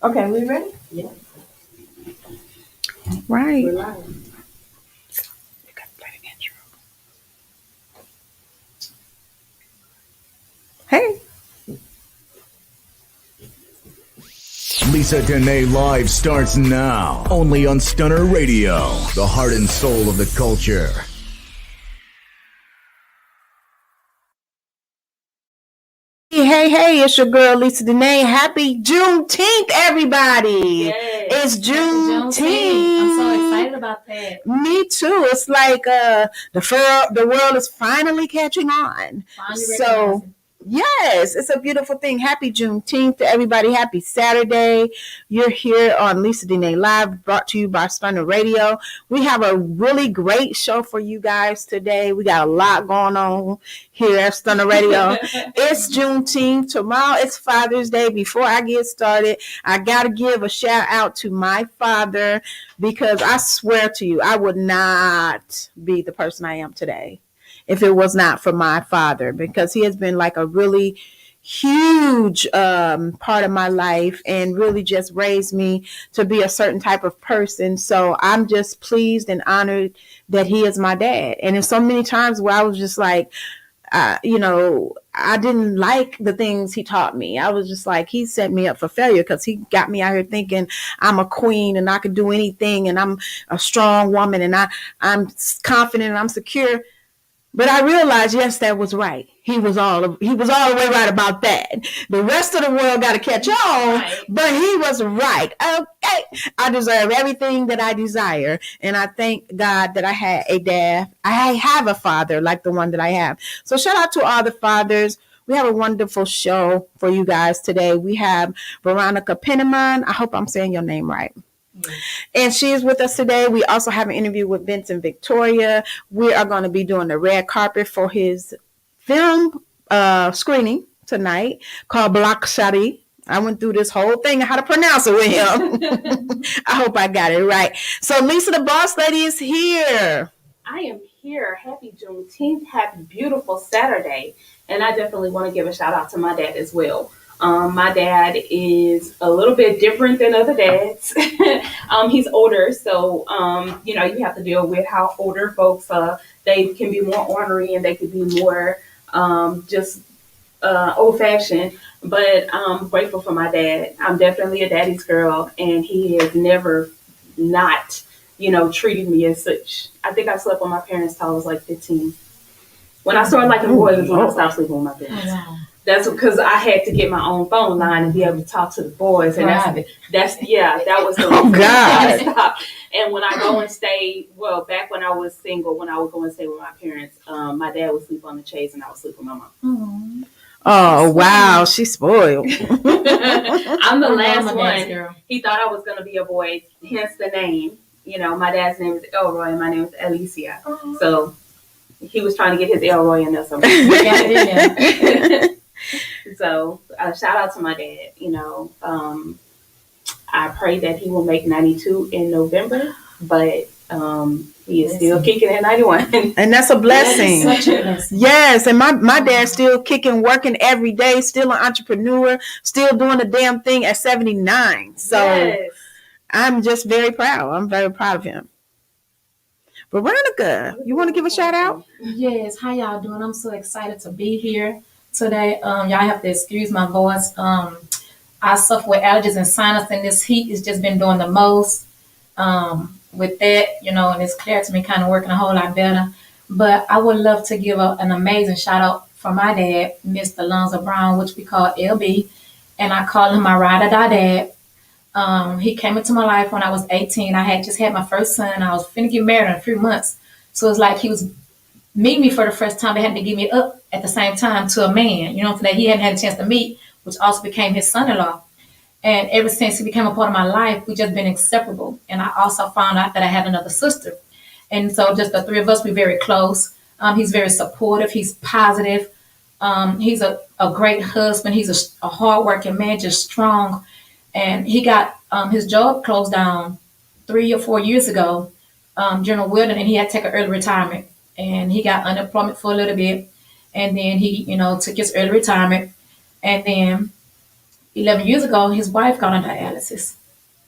Okay, we ready? Yeah. Right. We're live. You gotta play the intro. Hey. Lysa Denae Live starts now. Only on Stunner Radio, the heart and soul of the culture. Hey, it's your girl Lysa Denae. Happy Juneteenth, everybody. Yes. It's Happy Juneteenth. I'm so excited about that. Me too. It's like the world is finally catching on. Finally So recognizing. yes, it's a beautiful thing. Happy Juneteenth to everybody. Happy Saturday. You're here on Lysa Denae Live, brought to you by Stunner Radio. We have a really great show for you guys today. We got a lot going on here at Stunner Radio. It's Juneteenth. Tomorrow it's Father's Day. Before I get started, I got to give a shout out to my father because I swear to you, I would not be the person I am today if it was not for my father, because he has been like a really huge part of my life and really just raised me to be a certain type of person. So I'm just pleased and honored that he is my dad. And there's so many times where I was just like, I didn't like the things he taught me. I was just like, he set me up for failure because he got me out here thinking I'm a queen and I could do anything and I'm a strong woman and I'm confident and I'm secure. But I realized, yes, that was right. He was all the way right about that. The rest of the world got to catch on, right. But he was right. Okay, I deserve everything that I desire, and I thank God that I had a dad. I have a father like the one that I have. So shout out to all the fathers. We have a wonderful show for you guys today. We have Veronica Pennamon. I hope I'm saying your name right. And she is with us today. We also have an interview with Vincent Victoria. We are going to be doing the red carpet for his film screening tonight called Black Shadi. I went through this whole thing on how to pronounce it with him. I hope I got it right. So Lysa, the boss lady, is here. I am here. Happy Juneteenth. Happy beautiful Saturday. And I definitely want to give a shout out to my dad as well. My dad is a little bit different than other dads. He's older, so you have to deal with how older folks they can be more ornery and they can be more just old-fashioned. But I'm grateful for my dad. I'm definitely a daddy's girl, and he has never not treated me as such. I think I slept with my parents till I was like 15. When I started liking boys is when I stopped sleeping with my parents. Oh, wow. That's because I had to get my own phone line and be able to talk to the boys, and that was the reason I stopped. And when I go and stay, back when I was single, when I would go and stay with my parents, my dad would sleep on the chaise and I would sleep with my mom. Mm-hmm. Oh wow, she's spoiled. I'm the last one. Girl. He thought I was going to be a boy, hence the name. My dad's name is Elroy and my name is Alicia. Uh-huh. So he was trying to get his Elroy in there somewhere. So shout out to my dad. I pray that he will make 92 in November, but he is still kicking at 91. And that's a blessing. That is such a blessing. Yes, and my dad's still kicking, working every day, still an entrepreneur, still doing the damn thing at 79. So yes. I'm just very proud. I'm very proud of him. Veronica, you want to give a shout out? Yes. How y'all doing? I'm so excited to be here today. Y'all have to excuse my voice. I suffer with allergies and sinus, and this heat has just been doing the most. With that, and it's clear to me kind of working a whole lot better. But I would love to give an amazing shout out for my dad, Mr. Lonzo Brown, which we call LB, and I call him my ride or die dad. He came into my life when I was 18. I had just had my first son. I was finna get married in a few months. So it's like he was meeting me for the first time. They had to give me up at the same time to a man, that he hadn't had a chance to meet, which also became his son-in-law. And ever since he became a part of my life, we've just been inseparable. And I also found out that I had another sister. And so just the three of us, we're very close. He's very supportive. He's positive. He's a great husband. He's a hardworking man, just strong. And he got his job closed down 3 or 4 years ago, General Weldon, and he had to take an early retirement. And he got unemployment for a little bit. And then he, took his early retirement. And then 11 years ago, his wife got on dialysis.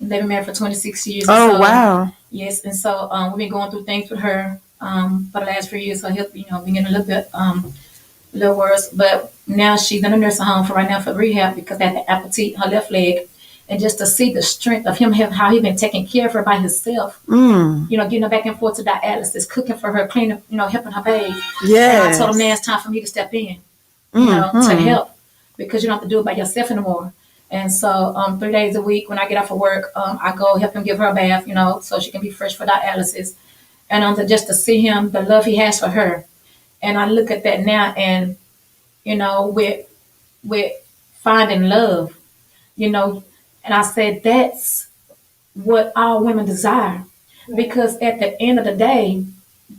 They've been married for 26 years. Oh, so, wow. Yes, and so we've been going through things with her for the last few years. So he'll, been getting a little bit, little worse. But now she's in a nursing home for right now for rehab because they had to amputate her left leg. And just to see the strength of him, how he been taking care of her by himself. Getting her back and forth to dialysis, cooking for her, cleaning, helping her bathe. Yeah. And I told him now it's time for me to step in, to help because you don't have to do it by yourself anymore. And so 3 days a week when I get off of work, I go help him give her a bath, so she can be fresh for dialysis. And just to see him, the love he has for her. And I look at that now and, with finding love, and I said, that's what all women desire. Because at the end of the day,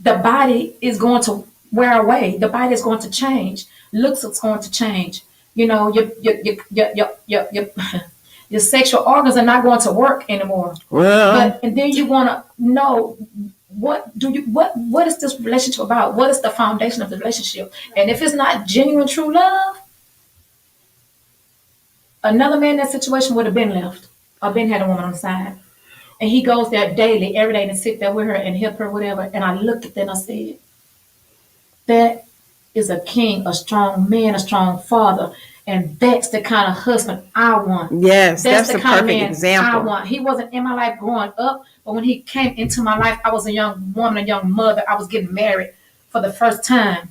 the body is going to wear away. The body is going to change. Looks is going to change. Your sexual organs are not going to work anymore. Well, And then you want to know what is this relationship about? What is the foundation of the relationship? And if it's not genuine, true love, another man in that situation would have been left or been had a woman on the side. And he goes there daily, every day, and sit there with her and help her, whatever. And I looked at that and I said, that is a king, a strong man, a strong father. And that's the kind of husband I want. yes, that's the the kind of perfect man example. I want. He wasn't in my life growing up, but when he came into my life, I was a young woman, a young mother. I was getting married for the first time.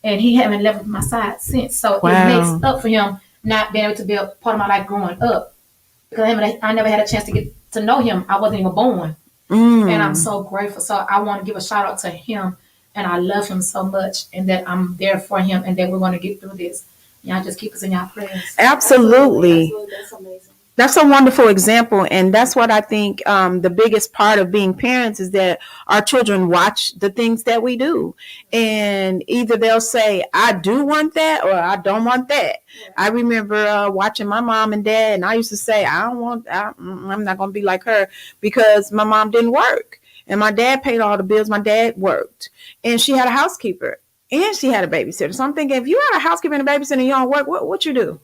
And he haven't left my side since. So Wow. It makes up for him not being able to be a part of my life growing up. Because I never had a chance to get to know him. I wasn't even born. And I'm so grateful. So I want to give a shout out to him. And I love him so much. And that I'm there for him. And that we're going to get through this. Y'all just keep us in y'all prayers. Absolutely. That's amazing. That's a wonderful example. And that's what I think the biggest part of being parents is that our children watch the things that we do. And either they'll say, I do want that or I don't want that. Yeah. I remember watching my mom and dad, and I used to say, I'm not going to be like her because my mom didn't work. And my dad paid all the bills. My dad worked. And she had a housekeeper. And she had a babysitter. So I'm thinking, if you had a housekeeper and a babysitter and you don't work, what you do?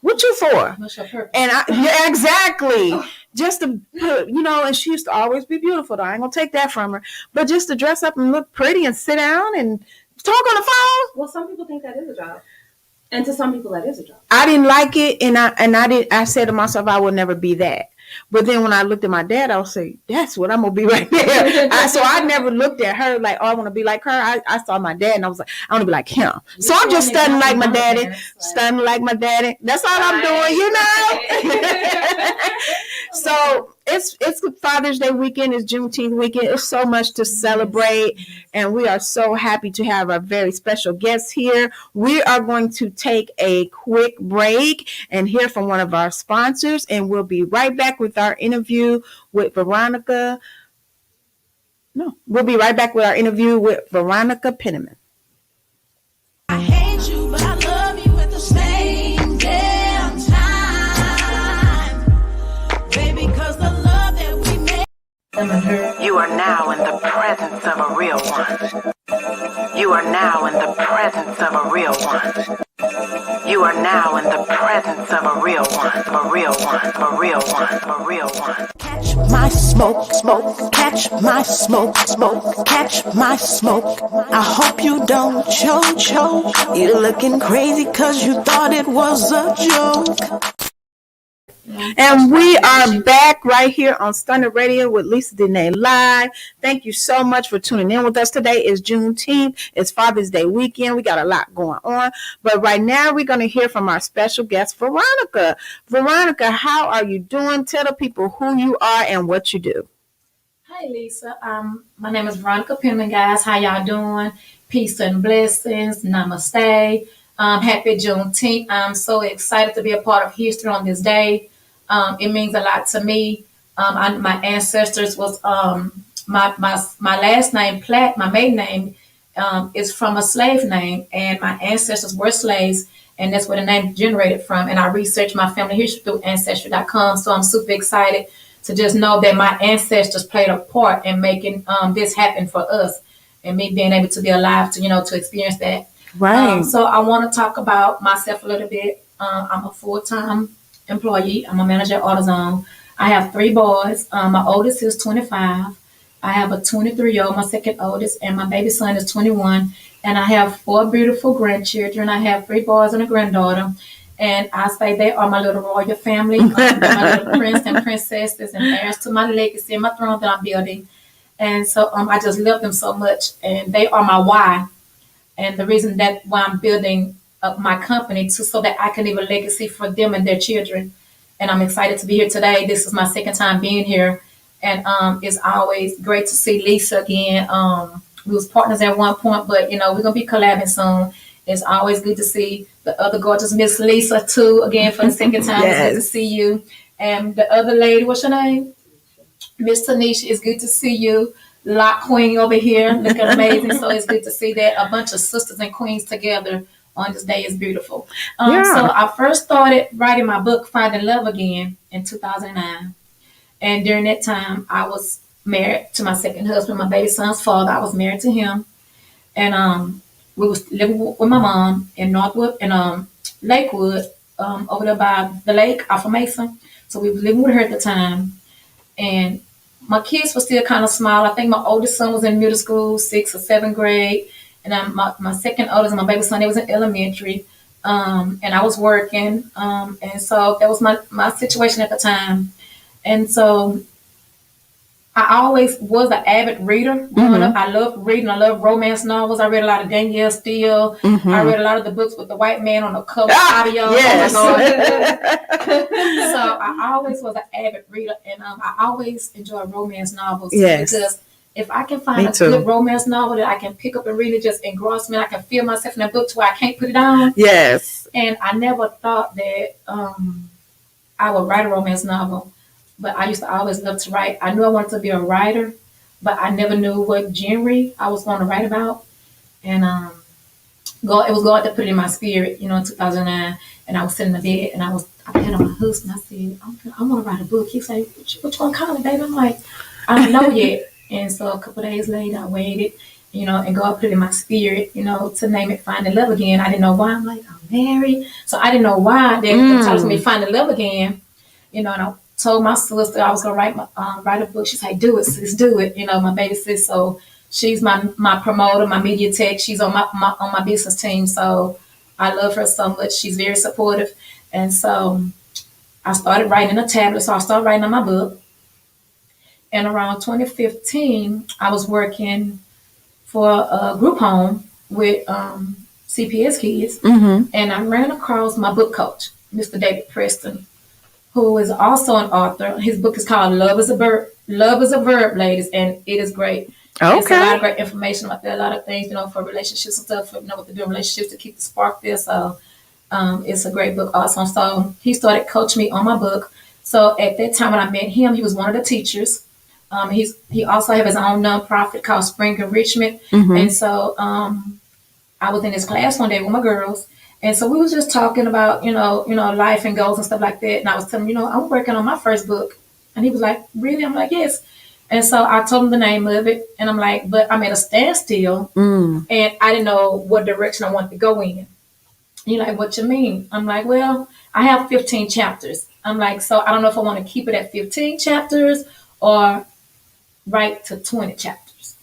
What you for? What's your purpose? And yeah, exactly. Just to put, and she used to always be beautiful, though. I ain't gonna take that from her. But just to dress up and look pretty and sit down and talk on the phone. Well, some people think that is a job. And to some people that is a job. I didn't like it, and I said to myself, I will never be that. But then when I looked at my dad, I would say, that's what I'm going to be right there. So I never looked at her like, oh, I want to be like her. I saw my dad and I was like, I want to be like him. So I'm just studying like my daddy, studying like my daddy. That's all I'm doing, So it's Father's Day weekend. It's Juneteenth weekend. It's so much to celebrate. And we are so happy to have our very special guests here. We are going to take a quick break and hear from one of our sponsors. And we'll be right back with our interview with Veronica. No, we'll be right back with our interview with Veronica Pennamon. I hate you, but I love you at the same damn time. Baby, cause the love that we made. You are now in the presence of a real one. You are now in the presence of a real one. You are now in the presence of a real one, a real one, a real one, a real one. Catch my smoke, smoke, catch my smoke, smoke, catch my smoke. I hope you don't choke. You're looking crazy cause you thought it was a joke. And we are back right here on Stunner Radio with Lysa Denae live. Thank you so much for tuning in with us today. It's Juneteenth. It's Father's Day weekend. We got a lot going on. But right now we're going to hear from our special guest, Veronica. Veronica, how are you doing? Tell the people who you are and what you do. Hi, Lysa. My name is Veronica Pennamon, guys. How y'all doing? Peace and blessings. Namaste. Happy Juneteenth. I'm so excited to be a part of history on this day. It means a lot to me. My ancestors was my last name, Platt, my maiden name, is from a slave name, and my ancestors were slaves, and that's where the name generated from. And I researched my family history through Ancestry.com, so I'm super excited to just know that my ancestors played a part in making this happen for us, and me being able to be alive to experience that. Right. So I want to talk about myself a little bit. I'm a full-time employee. I'm a manager at AutoZone. I have 3 boys. My oldest is 25. I have a 23-year-old, my second oldest, and my baby son is 21. And I have 4 beautiful grandchildren. I have 3 boys and a granddaughter. And I say they are my little royal family, my little prince and princesses, and heirs to my legacy and my throne that I'm building. And so I just love them so much, and they are my why. And the reason that why I'm building up my company so that I can leave a legacy for them and their children. And I'm excited to be here today. This is my second time being here, and it's always great to see Lysa again. We was partners at one point, but we're gonna be collabing soon. It's always good to see the other gorgeous Miss Lysa too again for the second time. Yes. It's good to see you. And the other lady, what's your name? Miss Tanisha, it's good to see you. Lock Queen over here, looking amazing. So it's good to see that a bunch of sisters and queens together on this day is beautiful. So I first started writing my book, Finding Love Again, in 2009. And during that time, I was married to my second husband, my baby son's father. I was married to him. And we was living with my mom in Northwood, in Lakewood, over there by the lake off of Mason. So we was living with her at the time. And my kids were still kind of small. I think my oldest son was in middle school, 6th or 7th grade. And then my second oldest, my baby son, they was in elementary. And I was working. And so that was my situation at the time. And so I always was an avid reader growing up. I loved reading. I loved romance novels. I read a lot of Danielle Steele. I read a lot of the books with the white man on the cover. Audio. Yes. So I always was an avid reader, and I always enjoy romance novels. Yes. Because if I can find a good romance novel that I can pick up and read, it just engross me. I can feel myself in that book to where I can't put it down. Yes. And I never thought that I would write a romance novel. But I used to always love to write. I knew I wanted to be a writer, but I never knew what genre I was going to write about. And it was God that put it in my spirit, in 2009. And I was sitting in the bed, and I had on my husband. I said, I want to write a book. He said, what you want to call it, baby? I'm like, I don't know yet. And so a couple of days later, I waited, and God put it in my spirit, to name it Finding Love Again. I didn't know why. I'm like, I'm married. So I didn't know why that tells me Finding Love Again, and I told my sister I was gonna write a book. She said, "Do it, sis, do it." My baby sis. So she's my promoter, my media tech. She's on my business team. So I love her so much. She's very supportive. And so I started writing in a tablet. So I started writing on my book. And around 2015, I was working for a group home with CPS kids, and I ran across my book coach, Mr. David Preston, who is also an author. His book is called Love is a Verb. Love is a Verb, ladies, and it is great. Okay. It's a lot of great information about that, a lot of things, for relationships and stuff, for what to do in relationships to keep the spark there. So it's a great book also. So he started coaching me on my book. So at that time when I met him, he was one of the teachers. He also have his own nonprofit called Spring Enrichment. And so I was in his class one day with my girls. And so we was just talking about, life and goals and stuff like that. And I was telling him, I'm working on my first book. And he was like, really? I'm like, yes. And so I told him the name of it. And I'm like, but I'm at a standstill. And I didn't know what direction I wanted to go in. He's like, what you mean? I'm like, well, I have 15 chapters. I'm like, so I don't know if I want to keep it at 15 chapters or write to 20 chapters.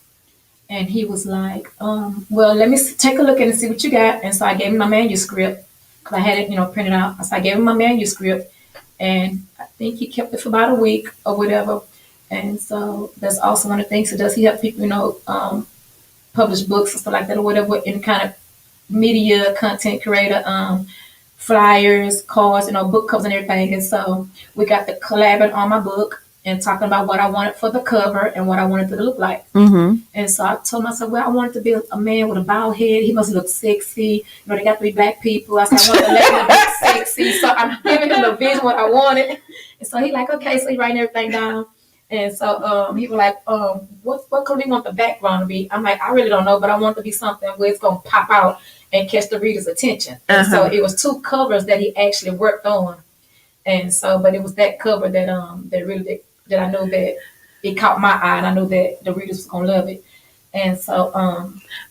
And he was like, well, let me take a look at it and see what you got. And so I gave him my manuscript because I had it, printed out. So I gave him my manuscript, and I think he kept it for about a week or whatever. And so that's also one of the things he does. He helps people, publish books and stuff like that or whatever, any kind of media content creator, flyers, cards, book covers and everything. And so we got the collabing on my book and talking about what I wanted for the cover and what I wanted it to look like. And so I told myself, well, I wanted to be a man with a bald head. He must look sexy. They got to be black people. I said, I want to let him look sexy. So I'm giving him the vision what I wanted. And so he like, okay. So he writing everything down. And so he was like, what could we want the background to be? I'm like, I really don't know, but I want it to be something where it's going to pop out and catch the reader's attention. And so it was 2 covers that he actually worked on. And so, but it was that cover that that I knew that it caught my eye, and I knew that the readers was gonna love it. And so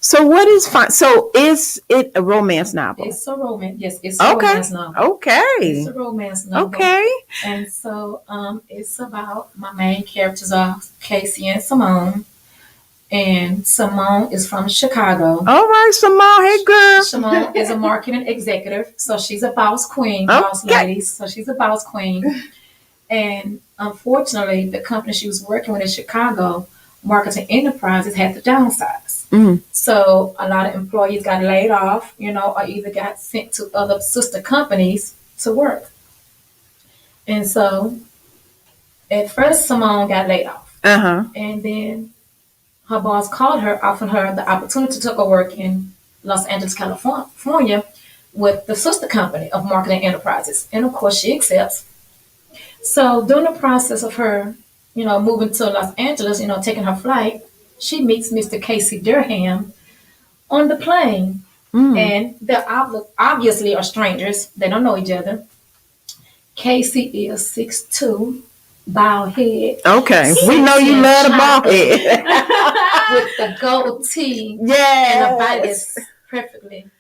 So what is fine? So is it a romance novel? it's a romance. Yes, it's a romance novel. Okay. It's a romance novel. Okay. And so it's about my main characters are Casey and Simone. And Simone is from Chicago. All right, Simone. Hey, girl. Simone is a marketing executive, so she's a boss queen, boss ladies. So she's a boss queen. And unfortunately, the company she was working with in Chicago, Marketing Enterprises, had to downsize. Mm. So a lot of employees got laid off, or either got sent to other sister companies to work. And so at first, Simone got laid off. And then her boss called her, offered her the opportunity to go work in Los Angeles, California, with the sister company of Marketing Enterprises. And of course, she accepts. So during the process of her, moving to Los Angeles, taking her flight, she meets Mr. Casey Durham on the plane. And they obviously are strangers. They don't know each other. Casey is 6'2", bald head. Okay, we know you love the bald head. With the gold tee. Yeah. And the body is perfectly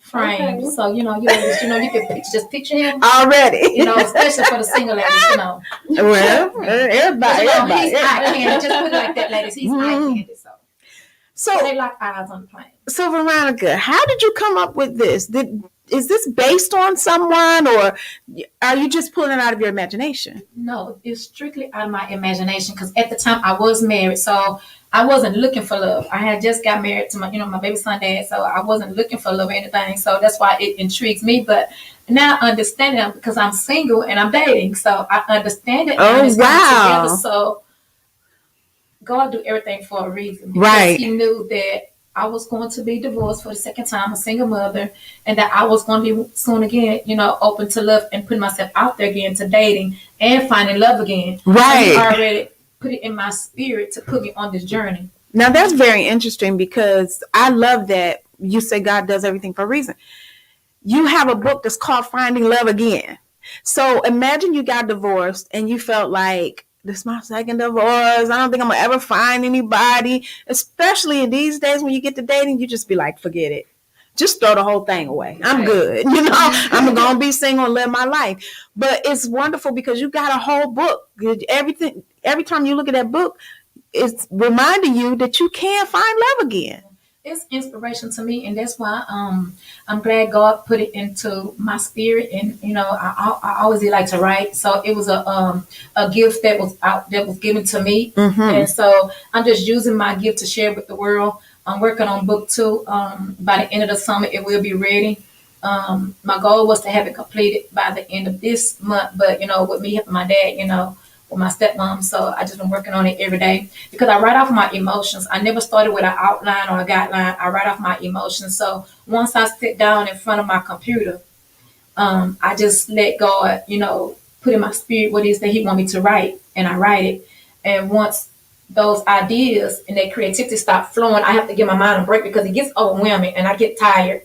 framed. Okay. So, you can picture him. Already. Especially for the single ladies, Well, everybody. He's eye candy. Just put it like that, ladies. He's eye candy. So they lock eyes on the plane. So, Veronica, how did you come up with this? Is this based on someone, or are you just pulling it out of your imagination? No, it's strictly out of my imagination, because at the time I was married, so I wasn't looking for love. I had just got married to my baby son dad, so I wasn't looking for love or anything. So that's why it intrigues me. But now understanding it, because I'm single and I'm dating, so I understand it. Oh, wow! Together, so God do everything for a reason. Right. He knew that I was going to be divorced for the second time, a single mother, and that I was going to be soon again, open to love and putting myself out there again to dating and finding love again. Right. So he already put it in my spirit to put me on this journey. Now that's very interesting, because I love that you say God does everything for a reason. You have a book that's called Finding Love Again. So imagine you got divorced and you felt like, this is my second divorce. I don't think I'm gonna ever find anybody, especially in these days when you get to dating, you just be like, forget it. Just throw the whole thing away. I'm good. I'm gonna be single and live my life. But it's wonderful because you got a whole book. Everything, every time you look at that book, it's reminding you that you can find love again. It's inspiration to me, and that's why I'm glad God put it into my spirit. And I always like to write, so it was a gift that was given to me, and so I'm just using my gift to share with the world. I'm working on book 2. By the end of the summer, it will be ready. My goal was to have it completed by the end of this month, but with me helping my dad, with my stepmom, so I just been working on it every day, because I write off my emotions. I never started with an outline or a guideline. I write off my emotions. So once I sit down in front of my computer, I just let God, put in my spirit what it is that He want me to write, and I write it. And once those ideas and that creativity stop flowing, I have to give my mind a break, because it gets overwhelming and I get tired.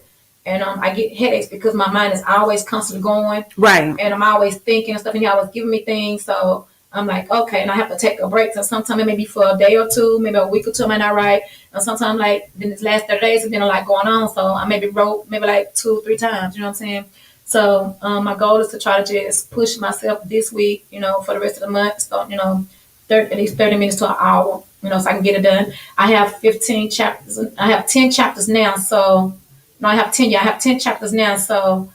And I get headaches because my mind is always constantly going. Right. And I'm always thinking and stuff, and He always giving me things. So I'm like, okay, and I have to take a break. So sometimes it may be for a day or two, maybe a week or two, I might not write. And sometimes, then this last 30 days has been a lot going on. So I maybe wrote like 2-3 times, you know what I'm saying? So my goal is to try to just push myself this week, for the rest of the month, start, at least 30 minutes to an hour, so I can get it done. I have 15 chapters. I have 10 chapters now. So, no, I have 10. Yeah, I have 10 chapters now. So,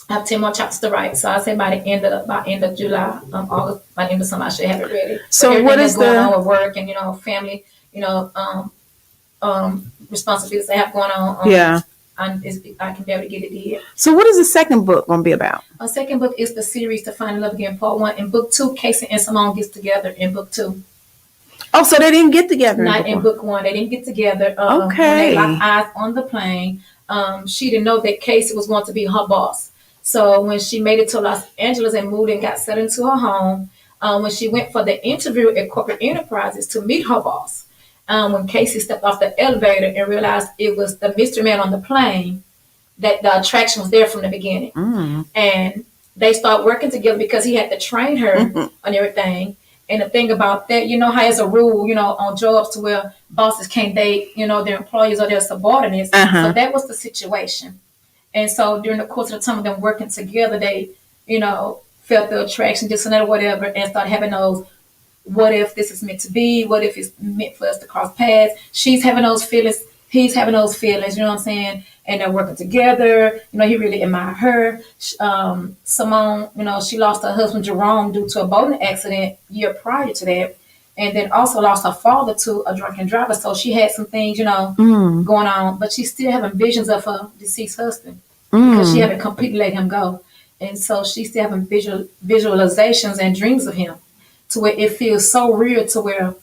I have 10 more chapters to write. So I say by the end of July, August, by the end of summer, I should have it ready. So what is going on with work and family, responsibilities I have going on? I can be able to get it done. So what is the second book going to be about? The second book is the series To Find Love Again, Part 1. In book 2, Casey and Simone gets together in book 2. Oh, so they didn't get together. Not in book 1. They didn't get together. Okay. When they locked eyes on the plane, she didn't know that Casey was going to be her boss. So when she made it to Los Angeles and moved and got set into her home, when she went for the interview at Corporate Enterprises to meet her boss, when Casey stepped off the elevator and realized it was the mystery man on the plane, that the attraction was there from the beginning. And they started working together because he had to train her on everything. And the thing about that, you know how it's a rule, you know, on jobs to where bosses can't date, you know, their employees or their subordinates. So that was the situation. And so during the course of the time of them working together, they, you know, felt the attraction, this and that, or whatever, and started having those, what if this is meant to be? What if it's meant for us to cross paths? She's having those feelings. He's having those feelings, you know what I'm saying? And they're working together. You know, he really admired her. Simone, you know, she lost her husband, Jerome, due to a boating accident year prior to that. And then also lost her father to a drunken driver. So she had some things, you know, going on. But she's still having visions of her deceased husband because she haven't completely let him go. And so she's still having visualizations and dreams of him to where it feels so real to where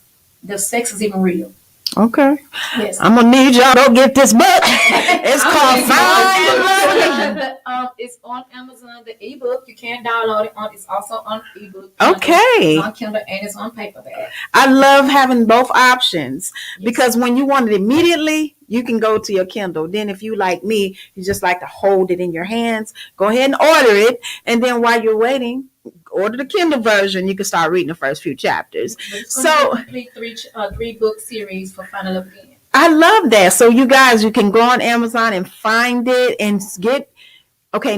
the sex is even real. Okay. Yes. I'm gonna need y'all to get this book. It's called Find. It's on Amazon, the ebook. You can download it on. It's also on ebook. Okay. It's on Kindle and it's on paperback. I love having both options because when you want it immediately, you can go to your Kindle. Then if you like me, you just like to hold it in your hands, go ahead and order it. And then while you're waiting, order the Kindle version. You can start reading the first few chapters. So complete three book series for Final Love Again. I love that. So you guys, you can go on Amazon and find it and get,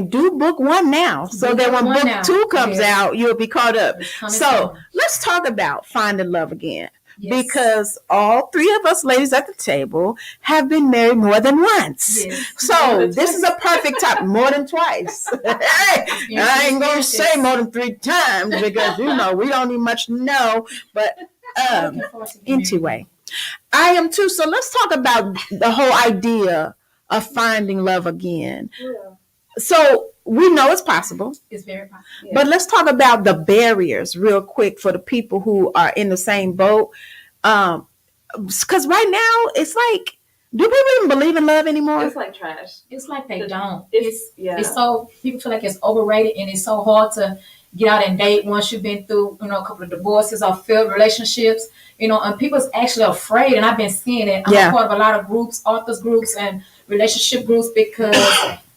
do book 1 now. So that when book 2 comes out, you'll be caught up. So let's talk about Finding Love Again. Yes. Because all 3 of us ladies at the table have been married more than once. Yes. So this is a perfect time, more than twice. I ain't going to say more than 3 times because, you know, we don't even much know. But anyway, I am too. So let's talk about the whole idea of finding love again. Yeah. So we know it's possible. It's very possible. Yeah. But let's talk about the barriers real quick for the people who are in the same boat. Because right now it's like, do people even believe in love anymore? It's like trash. It's like they don't. It's so, people feel like it's overrated and it's so hard to get out and date once you've been through, you know, a couple of divorces or failed relationships, you know, and people's actually afraid. And I've been seeing it. I'm a part of a lot of groups, authors groups and relationship groups because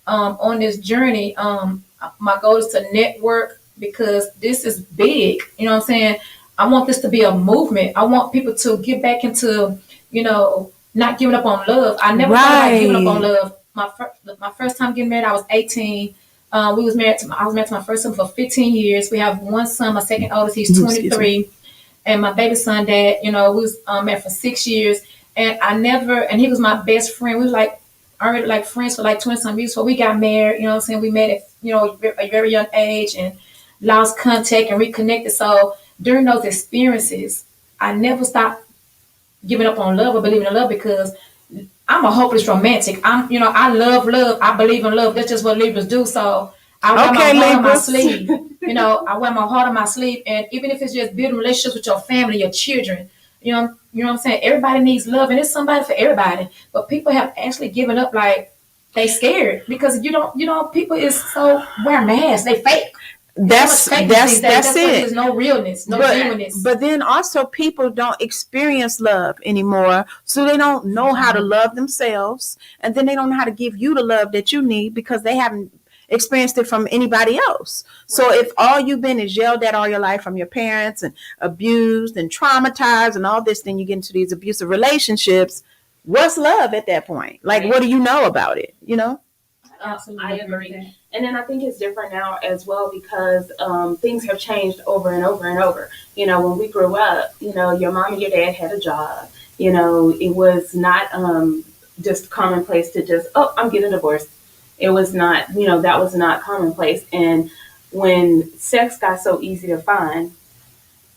on this journey, my goal is to network because this is big. You know what I'm saying? I want this to be a movement. I want people to get back into, you know, not giving up on love. I never thought about giving up on love. My first time getting married, I was 18. I was married to my first son for 15 years. We have one son, my second oldest, he's 23. And my baby son, dad, you know, we was married for 6 years. And he was my best friend. We was like, already like friends for like 20 some years. So we got married, you know what I'm saying? We met at, you know, a very young age and lost contact and reconnected. So during those experiences, I never stopped giving up on love or believing in love because I'm a hopeless romantic. I love love. I believe in love. That's just what Libras do. So I wear my heart on my sleeve. You know, I wear my heart on my sleeve. And even if it's just building relationships with your family, your children, you know what I'm saying? Everybody needs love and it's somebody for everybody. But people have actually given up, like they scared because people is so wear masks. They fake. That's it. There's no realness, no genuineness. But then also people don't experience love anymore. So they don't know how to love themselves. And then they don't know how to give you the love that you need because they haven't experienced it from anybody else. So if all you've been is yelled at all your life from your parents and abused and traumatized and all this, then you get into these abusive relationships. What's love at that point? Like, what do you know about it? You know? Absolutely. I agree. And then I think it's different now as well because things have changed over and over and over. You know, when we grew up, you know, your mom and your dad had a job. You know, it was not just commonplace to just, I'm getting divorced. It was not, you know, that was not commonplace. And when sex got so easy to find,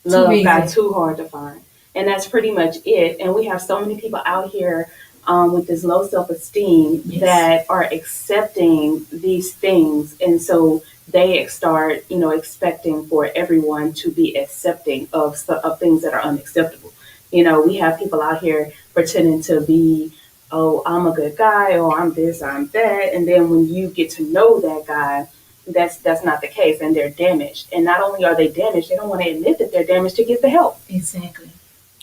love got too hard to find. And that's pretty much it. And we have so many people out here with this low self-esteem that are accepting these things. And so they start, you know, expecting for everyone to be accepting of things that are unacceptable. You know, we have people out here pretending to be, I'm a good guy, or I'm this, I'm that. And then when you get to know that guy, that's not the case, and they're damaged. And not only are they damaged, they don't want to admit that they're damaged to get the help. Exactly.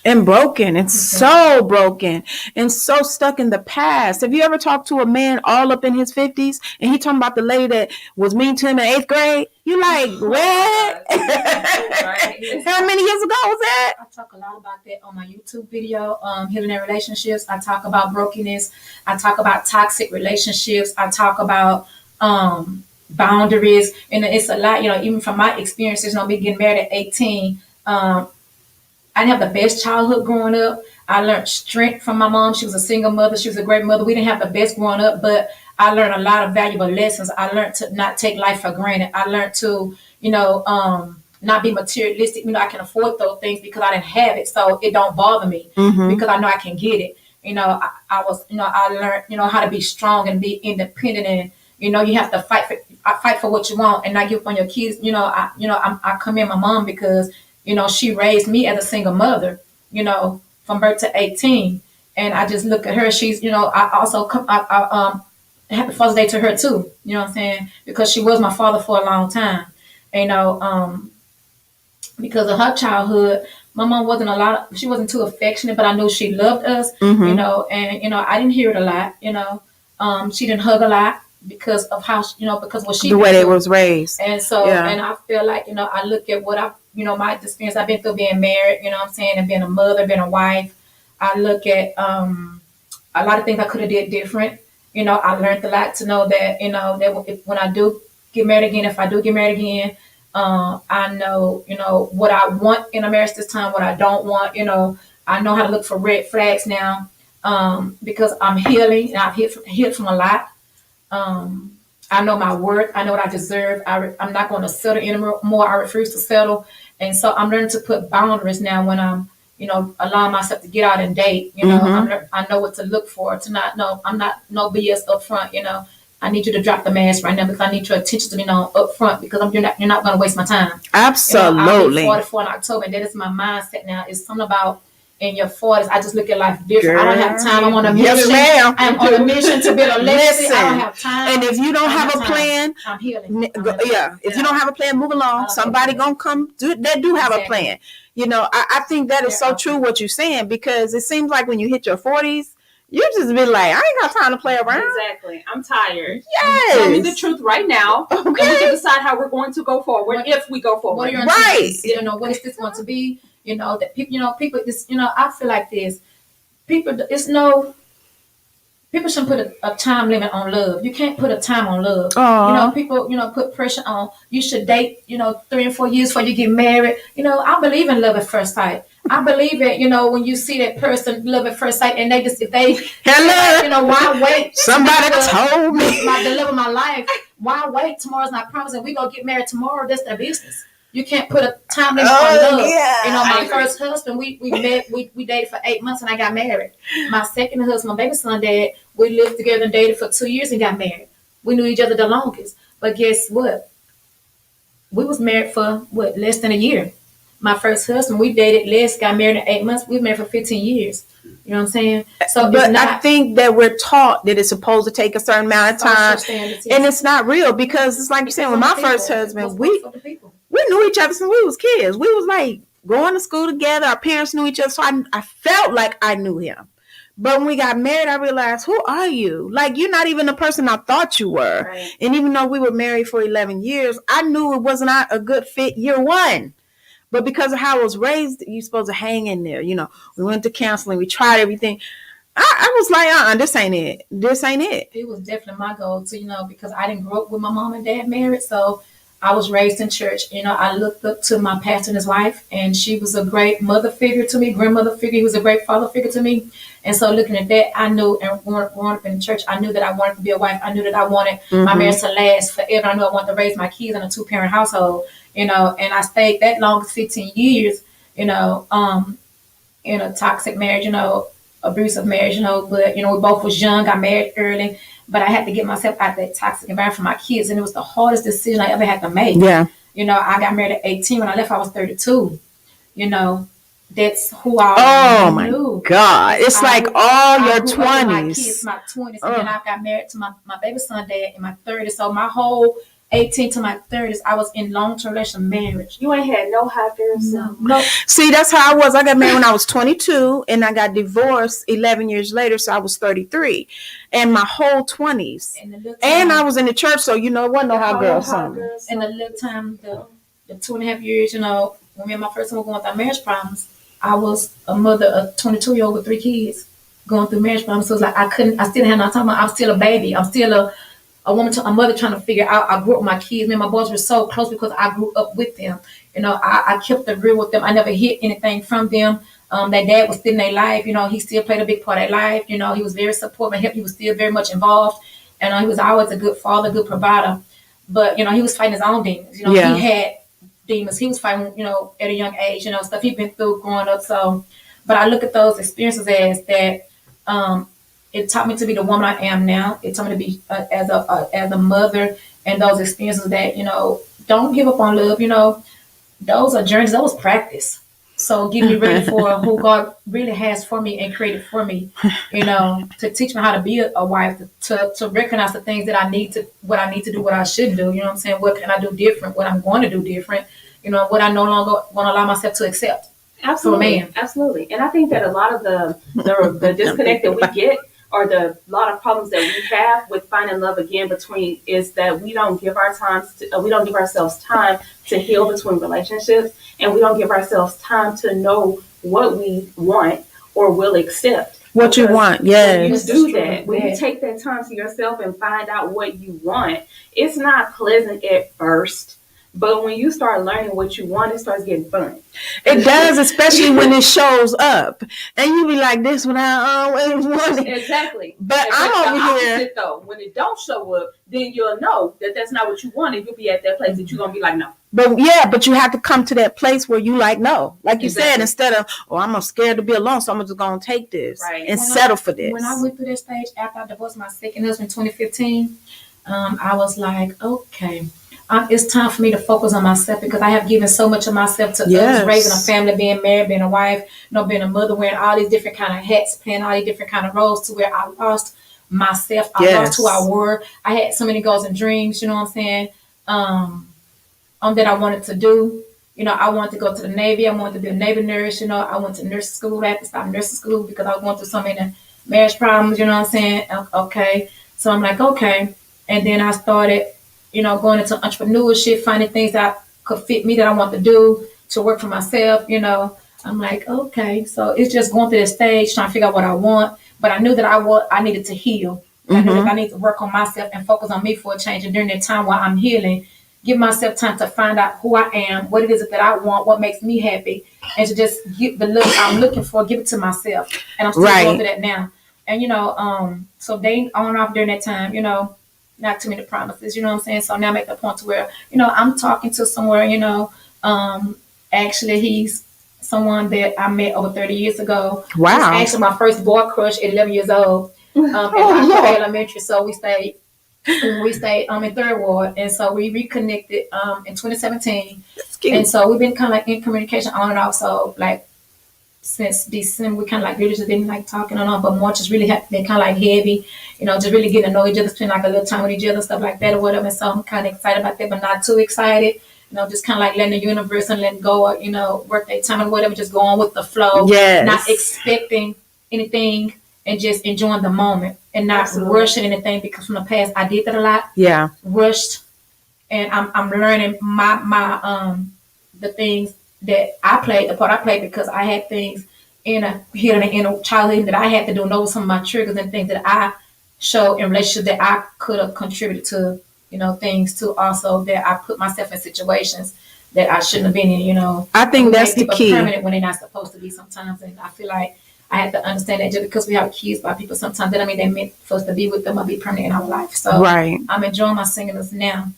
And broken. It's so broken and so stuck in the past. Have you ever talked to a man all up in his 50s and he talking about the lady that was mean to him in 8th grade? You like, what? How many years ago talk a lot about that on my YouTube video, Healing in Relationships. I talk about brokenness. I talk about toxic relationships. I talk about boundaries. And it's a lot, even from my experiences, me getting married at 18. I didn't have the best childhood growing up. I learned strength from my mom. She was a single mother. She was a great mother. We didn't have the best growing up, but I learned a lot of valuable lessons. I learned to not take life for granted. I learned to, not be materialistic. I can afford those things because I didn't have it. So it don't bother me because I know I can get it. I learned, how to be strong and be independent, and, you have to fight for what you want and not give up on your kids. I commend my mom because, she raised me as a single mother, from birth to 18. And I just look at her. She's, I also happy Father's Day to her too. You know what I'm saying? Because she was my father for a long time. Because of her childhood, my mom she wasn't too affectionate, but I knew she loved us, and, I didn't hear it a lot, she didn't hug a lot because of how, because what she the way they was raised. And so, and I feel like, I look at what my experience I've been through being married, and being a mother, being a wife. I look at a lot of things I could have did different. I learned a lot to know that, that when I do get married again, if I do get married again, I know, what I want in a marriage this time, what I don't want. I know how to look for red flags now, because I'm healing and I've healed from a lot. I know my worth. I know what I deserve. I'm not going to settle anymore. I refuse to settle. And so I'm learning to put boundaries now when I'm, allowing myself to get out and date. I know what to look for, to not know. I'm not no BS up front. I need you to drop the mask right now because I need your attention to be known up front because you're not going to waste my time. Absolutely. I'll be 44 in October, and that is my mindset now. It's something about in your 40s. I just look at life different. Girl. I don't have time. I'm on a mission. Yes, ma'am. I'm on a mission to build a legacy. I don't have time. And if you don't have a plan, I'm healing. If you don't have a plan, move along. Somebody gonna come that do have a plan. I think that is so true what you're saying, because it seems like when you hit your 40s, you just be like, I ain't got time to play around. Exactly. I'm tired. Yes. Tell me the truth right now. Okay. And we can decide how we're going to go forward, if we go forward. Right. What is this going to be? That people, this, I feel like this. People shouldn't put a time limit on love. You can't put a time on love. People, put pressure on. You should date, 3 and 4 years before you get married. I believe in love at first sight. I believe it, when you see that person, love at first sight, and hello, why wait? Somebody told me. The love of my life. Why wait? Tomorrow's not promising. We gonna get married tomorrow. That's their business. You can't put a time limit on love. Yeah. My first husband, we met, we dated for 8 months and I got married. My second husband, my baby son dad, we lived together and dated for 2 years and got married. We knew each other the longest. But guess what? We was married for less than a year. My first husband, we dated less, got married in 8 months. We were married for 15 years. You know what I'm saying? So, but I think that we're taught that it's supposed to take a certain amount of time, and it's not real, because it's like you said, with my first husband, we knew each other since we was kids. We was like going to school together. Our parents knew each other, so I felt like I knew him. But when we got married, I realized, who are you? Like, you're not even the person I thought you were. Right. And even though we were married for 11 years, I knew it was not a good fit year one. But because of how I was raised, you're supposed to hang in there. We went to counseling. We tried everything. I was like, this ain't it. This ain't it. It was definitely my goal to, because I didn't grow up with my mom and dad married. So I was raised in church. I looked up to my pastor and his wife, and she was a great mother figure to me, grandmother figure. He was a great father figure to me. And so looking at that, I knew, and growing up in the church, I knew that I wanted to be a wife. I knew that I wanted my marriage to last forever. I knew I wanted to raise my kids in a 2-parent household, and I stayed that long as 15 years, in a toxic marriage, abusive marriage, but, we both was young, got married early, but I had to get myself out of that toxic environment for my kids. And it was the hardest decision I ever had to make. Yeah. I got married at 18. When I left, I was 32. That's who I knew. My God. It's like all your 20s. My kids, my 20s. And then I got married to my baby son dad in my 30s. So my whole 18 to my 30s, I was in long-term relationship marriage. You ain't had no hot girls. No. See, that's how I was. I got married when I was 22, and I got divorced 11 years later, so I was 33. And my whole 20s. And I was in the church, so it wasn't no hot girl summer. And the little time, the 2.5 years, when me and my first one were going through our marriage problems, I was a mother, a 22-year-old with 3 kids, going through marriage problems. So it's like I still didn't have no time. I'm still a baby. I'm still a woman, a mother trying to figure out. I grew up with my kids. Me and my boys were so close because I grew up with them. I kept it real with them. I never hid anything from them. Their dad was still in their life. He still played a big part of their life. He was very supportive. He was still very much involved. And he was always a good father, good provider. But, he was fighting his own demons. He had demons. He was fighting, at a young age, stuff he'd been through growing up. So, but I look at those experiences as that it taught me to be the woman I am now. It taught me to be as a mother, and those experiences that, don't give up on love. Those are journeys. That was practice. So get me ready for who God really has for me and created for me, to teach me how to be a wife, to recognize the things that I need to, what I need to do, what I shouldn't do. You know what I'm saying? What can I do different? What I'm going to do different? What I no longer want to allow myself to accept. Absolutely. Man. Absolutely. And I think that a lot of the disconnect that we get, or the lot of problems that we have with finding love again between, is that we don't give ourselves time to heal between relationships, and we don't give ourselves time to know what we want or will accept. What you want, yes. When you do that, when you take that time to yourself and find out what you want, it's not pleasant at first. But when you start learning what you want, it starts getting fun. It does, especially when it shows up. And you be like, this one I always wanted. Exactly. But I'm over here. Though, when it don't show up, then you'll know that that's not what you wanted. You'll be at that place that you're going to be like, no. But you have to come to that place where you like, no. Like you Exactly. said, instead of, I'm scared to be alone, so I'm just going to take this and settle for this. When I went through this stage after I divorced my second husband in 2015, I was like, okay. It's time for me to focus on myself, because I have given so much of myself to others, raising a family, being married, being a wife, being a mother, wearing all these different kind of hats, playing all these different kind of roles, to where I lost myself. I lost who I were. I had so many goals and dreams, you know what I'm saying, that I wanted to do. I wanted to go to the Navy. I wanted to be a Navy nurse. I went to nursing school. I had to stop nursing school because I was going through so many marriage problems, you know what I'm saying? Okay. So I'm like, okay. And then I started going into entrepreneurship, finding things that could fit me, that I want to do, to work for myself, I'm like, okay. So it's just going through the stage, trying to figure out what I want. But I knew that I needed to heal. I knew that I need to work on myself and focus on me for a change. And during that time while I'm healing, give myself time to find out who I am, what it is that I want, what makes me happy, and to just give the love I'm looking for, give it to myself. And I'm still going through that now. And, so they on and off during that time, not too many promises, you know what I'm saying? So now I'm at the point to where, I'm talking to somewhere, actually he's someone that I met over 30 years ago. Wow. He's actually my first boy crush at 11 years old. At elementary. So we stayed in Third Ward. And so we reconnected in 2017. And so we've been kind of like in communication on and off. So like since December, we kind of like really just been like talking on, but March has really been kind of like heavy, just really getting to know each other, spending like a little time with each other, stuff like that or whatever. And so I'm kind of excited about that, but not too excited, just kind of like letting the universe and letting go, work their time and whatever, just going with the flow, not expecting anything and just enjoying the moment and not rushing anything, because from the past I did that a lot. Yeah. Rushed. And I'm learning my the things that I played, the part I played, because I had things in a childhood that I had to do. And those were some of my triggers and things that I showed in relationships that I could have contributed to, things too, also that I put myself in situations that I shouldn't have been in, I think that's the key. Permanent when they're not supposed to be sometimes. And I feel like I had to understand that just because we have kids by people sometimes, that mean they meant for us to be with them or be permanent in our life. So I'm enjoying my singleness now.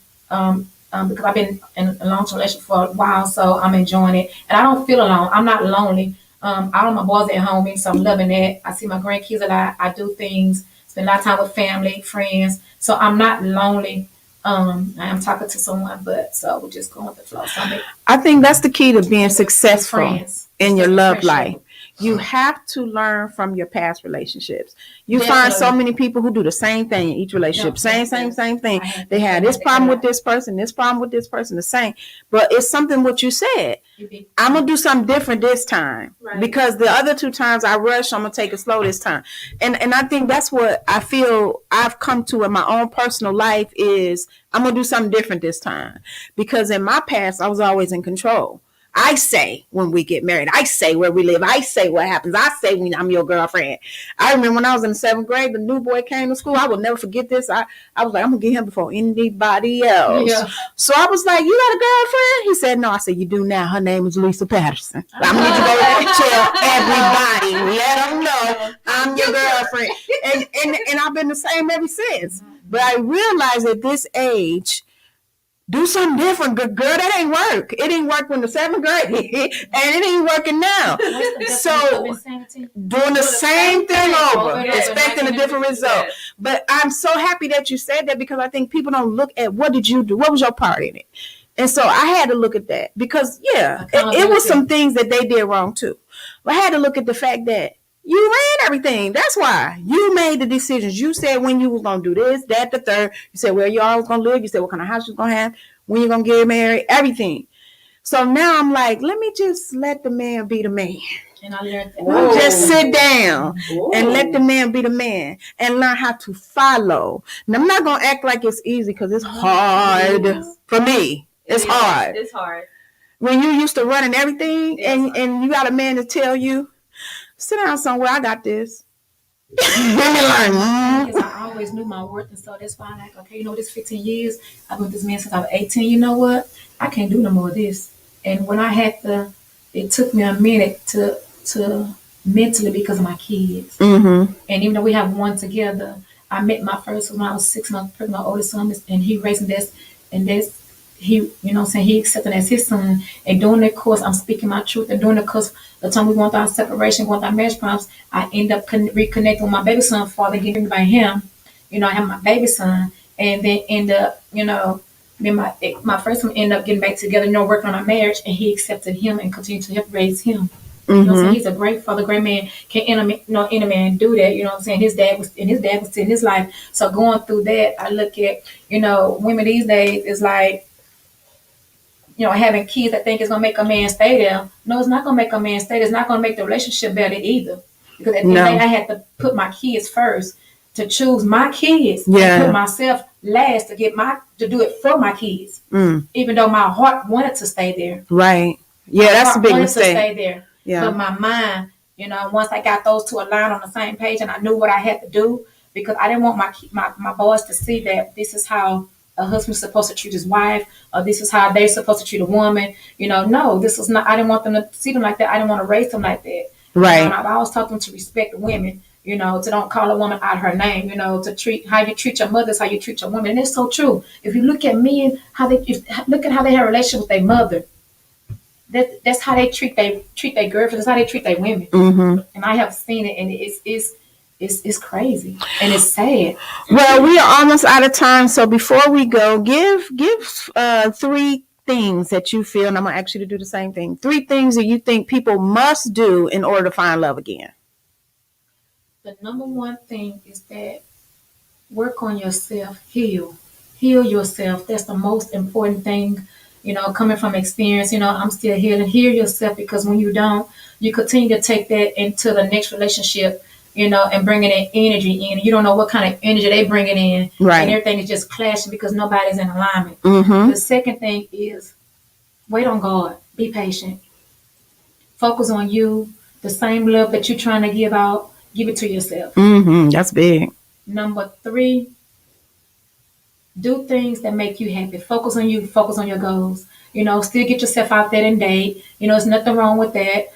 Because I've been in a long-term relationship for a while, so I'm enjoying it. And I don't feel alone. I'm not lonely. All of my boys at home, so I'm loving that. I see my grandkids a lot. I do things, spend a lot of time with family, friends. So I'm not lonely. I am talking to someone, but so we're just going with the flow. So I think that's the key to being successful in your love life. You have to learn from your past relationships. You find so many people who do the same thing in each relationship. Same thing. They had this problem with this person, the same. But it's something what you said. I'm going to do something different this time. Because the other 2 times I rushed, I'm going to take it slow this time. And I think that's what I feel I've come to in my own personal life is I'm going to do something different this time. Because in my past, I was always in control. I say when we get married. I say where we live. I say what happens. I say when I'm your girlfriend. I remember when I was in the 7th grade, the new boy came to school. I will never forget this. I was like, I'm going to get him before anybody else. Yeah. So I was like, you got a girlfriend? He said, no. I said, you do now. Her name is Lysa Patterson. I'm going to go tell everybody. Let them know I'm your girlfriend. And I've been the same ever since. But I realized at this age, do something different. Girl, that ain't work. It didn't work when the 7th grade, and it ain't working now. So doing the same thing over, expecting a different result. But I'm so happy that you said that, because I think people don't look at what did you do? What was your part in it? And so I had to look at that, because it was some things that they did wrong too. But I had to look at the fact that you ran everything. That's why you made the decisions. You said when you was going to do this, that, the third. You said where you always going to live. You said what kind of house you going to have, when you're going to get married, everything. So now I'm like, let me just let the man be the man. And I learned that. Just sit down and let the man be the man and learn how to follow. Now, I'm not going to act like it's easy, because it's hard for me. It's hard. It's hard. When you used to running everything and you got a man to tell you, sit down somewhere, I got this. Because I always knew my worth, and so that's why I'm like, okay, this 15 years, I've been with this man since I was 18. You know what? I can't do no more of this. And when I had to, it took me a minute to mentally, because of my kids. Mm-hmm. And even though we have one together, I met my first one when I was 6 months pregnant, my oldest son, and he raising this, and this. He, he accepted as his son. And during the course, I'm speaking my truth. And during the course, the time we went through our separation, going through our marriage problems, I end up reconnecting with my baby son father, getting by him. I have my baby son. And then end up, then my first one ended up getting back together, working on our marriage. And he accepted him and continued to help raise him. Mm-hmm. He's a great father, great man. Can't any man do that. His dad was still in his life. So going through that, I look at, women these days is like, having kids that think it's going to make a man stay there. No, it's not going to make a man stay there. It's not going to make the relationship better either. Because at the end of the day, I had to put my kids first, to choose my kids, and put myself last to do it for my kids. Even though my heart wanted to stay there. Right. Yeah, that's a big mistake. To stay there. Yeah. But my mind, once I got those two aligned on the same page, and I knew what I had to do, because I didn't want my boys to see that this is how a husband's supposed to treat his wife, or this is how they're supposed to treat a woman. No, this is not. I didn't want them to see them like that. I didn't want to raise them like that. Right. And I've always taught them to respect women. To don't call a woman out her name. To treat how you treat your mother is how you treat your woman, and it's so true. If you look at men, look at how they have a relationship with their mother. That's how they treat their girlfriends. That's how they treat their women. Mm-hmm. And I have seen it, and it's crazy, and it's sad. Well, we are almost out of time, so before we go, give 3 things that you feel, and I'm gonna ask you to do the same thing. 3 things that you think people must do in order to find love again. The number one thing is that work on yourself, heal yourself. That's the most important thing. Coming from experience, I'm still healing. Heal yourself, because when you don't, you continue to take that into the next relationship. And bringing that energy in. You don't know what kind of energy they bringing in. Right. And everything is just clashing because nobody's in alignment. Mm-hmm. The second thing is wait on God. Be patient. Focus on you. The same love that you're trying to give out, give it to yourself. Mm-hmm. That's big. Number 3, do things that make you happy. Focus on you. Focus on your goals. Still get yourself out there and date. There's nothing wrong with that.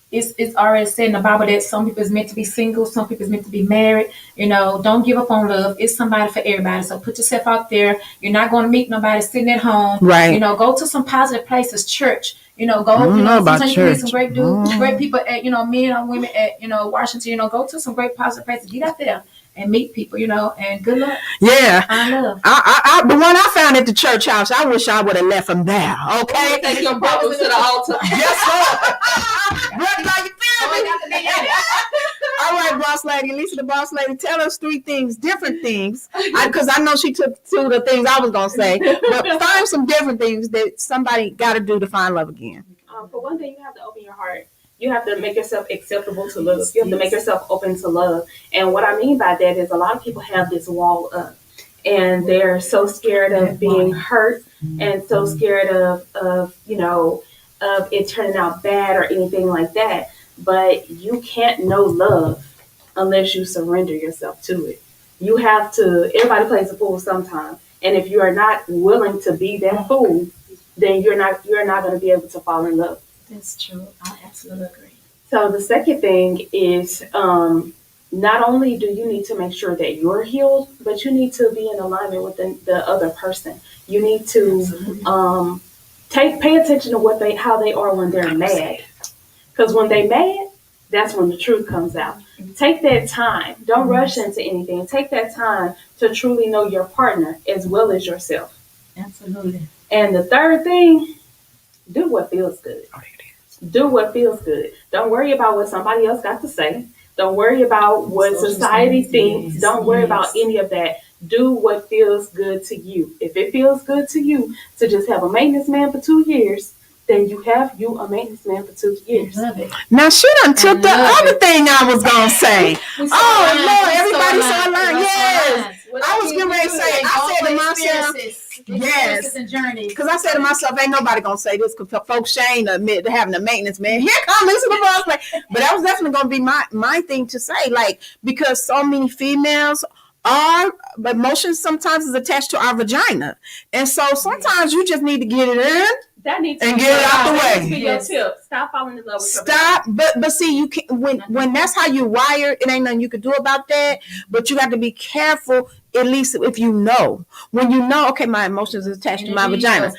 It's already said in the Bible that some people is meant to be single, some people is meant to be married. Don't give up on love. It's somebody for everybody. So put yourself out there. You're not going to meet nobody sitting at home. Right. Go to some positive places, church. Go. Sometimes you can meet some great dudes, great people at men or women at Washington. Go to some great positive places. Get out there and meet people. And good luck. Yeah. I love. The one I found at the church house, I wish I would have left him there. Okay. Take your brothers to the altar. Yes, Lord. Brother, you feel me? All right, boss lady, Lisa the boss lady, tell us 3 things, different things, because I know she took 2 of the things I was going to say, but find some different things that somebody got to do to find love again. For one thing, you have to open your heart. You have to make yourself acceptable to love. You have to make yourself open to love. And what I mean by that is a lot of people have this wall up, and they're so scared of being hurt. and so scared of of it turning out bad or anything like that. But you can't know love unless you surrender yourself to it. You have to. Everybody plays a fool sometime, and if you are not willing to be that fool, then you're not going to be able to fall in love. That's true. I absolutely agree. So the second thing is, not only do you need to make sure that you're healed, but you need to be in alignment with the other person. You need to pay attention to how they are when they're mad, because when they mad, that's when the truth comes out. Take that time. Don't rush into anything. Take that time to truly know your partner as well as yourself. Absolutely. And the third thing, do what feels good. Do what feels good. Don't worry about what somebody else got to say. Don't worry about what society thinks. Yes, Don't worry about any of that. Do what feels good to you. If it feels good to you to just have a maintenance man for 2 years, then you have a maintenance man for 2 years. Love it. Now she done took the other thing I was gonna say. Oh Lord, everybody saw line. Yes. I was getting ready to say, I said to myself, yes, because I said to myself, ain't nobody gonna say this because folks shame to admit to having a maintenance man. Here come Lisa the boss. Like, but that was definitely gonna be my thing to say, like, because so many females our emotions sometimes is attached to our vagina, and so sometimes you just need to get it in. That needs to and get it out the way. Be your tip. Stop falling in love with Stop, but see, you can when that's how you wired. It ain't nothing you can do about that. But you got to be careful. At least if you know, when you know, okay, my emotions is attached to my vagina.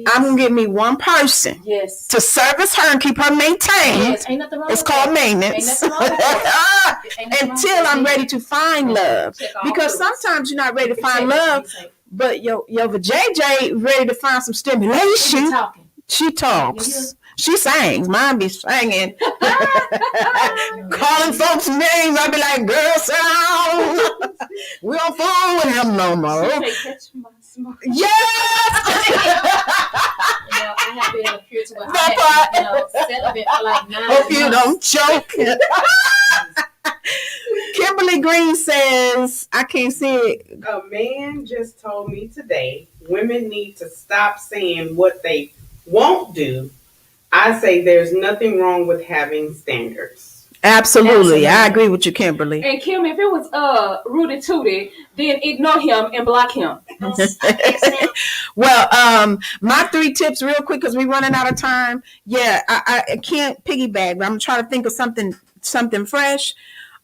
I'm gonna give me one person, yes, to service her and keep her maintained. Yes, ain't nothing wrong it's with called that. maintenance. Until I'm ready to find love, because sometimes you're not ready to find love. But your JJ ready to find some stimulation. She talks. She sings. Mine be singing. Calling folks names. I be like, girl, sound. We don't fool with him no more. Yes. I have been in a period where I had celibate for like 9 months. Hope you don't choke. Kimberly Green says, I can't see it. A man just told me today, women need to stop saying what they won't do. I say there's nothing wrong with having standards. Absolutely. I agree with you, Kimberly. And Kim, if it was Rudy Tootie, then ignore him and block him. Well, my 3 tips real quick because we're running out of time. Yeah, I can't piggyback, but I'm trying to think of something fresh.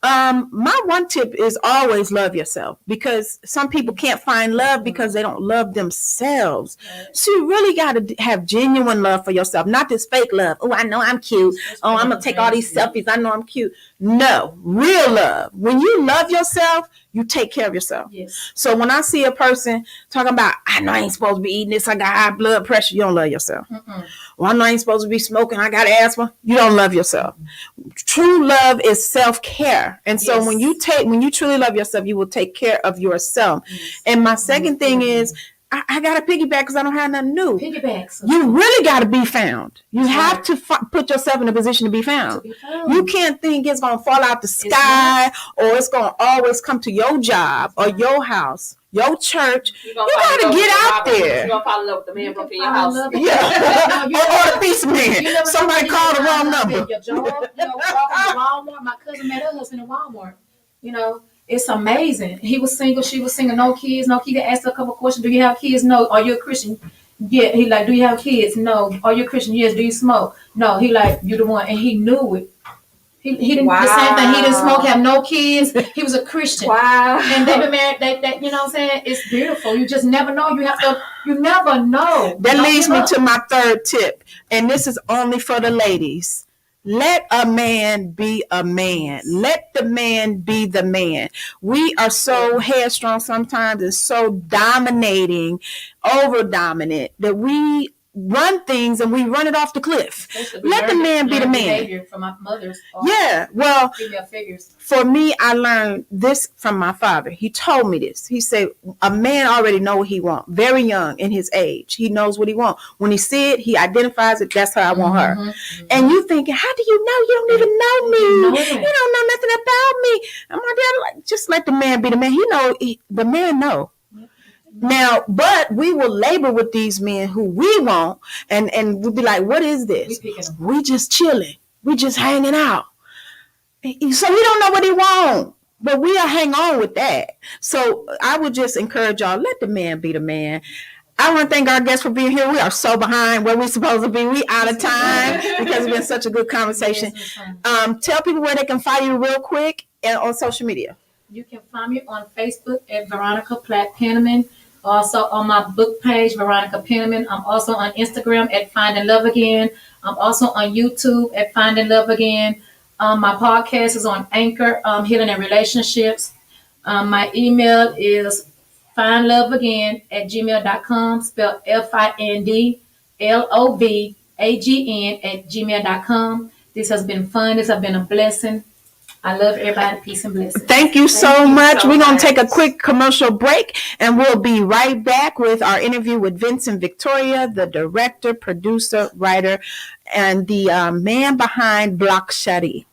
My one tip is always love yourself, because some people can't find love because they don't love themselves. So you really got to have genuine love for yourself, not this fake love. Oh, I know I'm cute. Oh, I'm going to take all these selfies. I know I'm cute. No, real love. When you love yourself, you take care of yourself. Yes. So when I see a person talking about, I know I ain't supposed to be eating this, I got high blood pressure, you don't love yourself. Well, I know I ain't supposed to be smoking, I got asthma, you don't love yourself. True love is self-care. And so when you truly love yourself, you will take care of yourself. And my second thing is, I got to piggyback because I don't have nothing new. Piggybacks. You really got to be found. You have to put yourself in a position to be found. You can't think it's going to fall out the sky or it's going to always come to your job or your house, your church. You got to get out there. You're going to fall in love with the man broke in your house. Yeah. Or a piece man. Somebody called the wrong number. Your job, walking to Walmart. My cousin met her husband in Walmart. It's amazing. He was single, she was single, no kids. He asked her a couple questions. Do you have kids? No. Are you a Christian? Yeah. He like, do you have kids? No. Are you a Christian? Yes. Do you smoke? No. He like, you the one. And he knew it. He didn't the same thing. He didn't smoke, have no kids. He was a Christian. Wow. And they've been married. That you know what I'm saying? It's beautiful. You just never know. You never know. That leads me to my third tip. And this is only for the ladies. Let a man be a man. Let the man be the man. We are so headstrong sometimes and so dominating, over dominant, that we run things and we run it off the cliff. Let the man be the man. From my mother's. Yeah, well, female figures. For me, I learned this from my father. He told me this. He said, a man already know what he wants. Very young in his age. He knows what he wants. When he see it, he identifies it. That's how I want her. Mm-hmm. And you thinking, how do you know? You don't even know me. You don't know nothing about me. And my dad, like, just let the man be the man. The man know. Now, but we will labor with these men who we want, and we'll be like, what is this? We just chilling. We just hanging out. So we don't know what he want, but we'll hang on with that. So I would just encourage y'all, let the man be the man. I want to thank our guests for being here. We are so behind where we're supposed to be. We out of time because it's been such a good conversation. Tell people where they can find you real quick and on social media. You can find me on Facebook at Veronica Platt Pennamon. Also on my book page, Veronica Pennamon. I'm also on Instagram at Finding Love Again. I'm also on YouTube at Finding Love Again. My podcast is on Anchor, Healing and Relationships. My email is findloveagain@gmail.com, spelled FINDLOVAGN@gmail.com. This has been fun. This has been a blessing. I love everybody. Peace and blessings. Thank you so much. We're going to take a quick commercial break, and we'll be right back with our interview with Vincent Victoria, the director, producer, writer, and the man behind Block Shadi.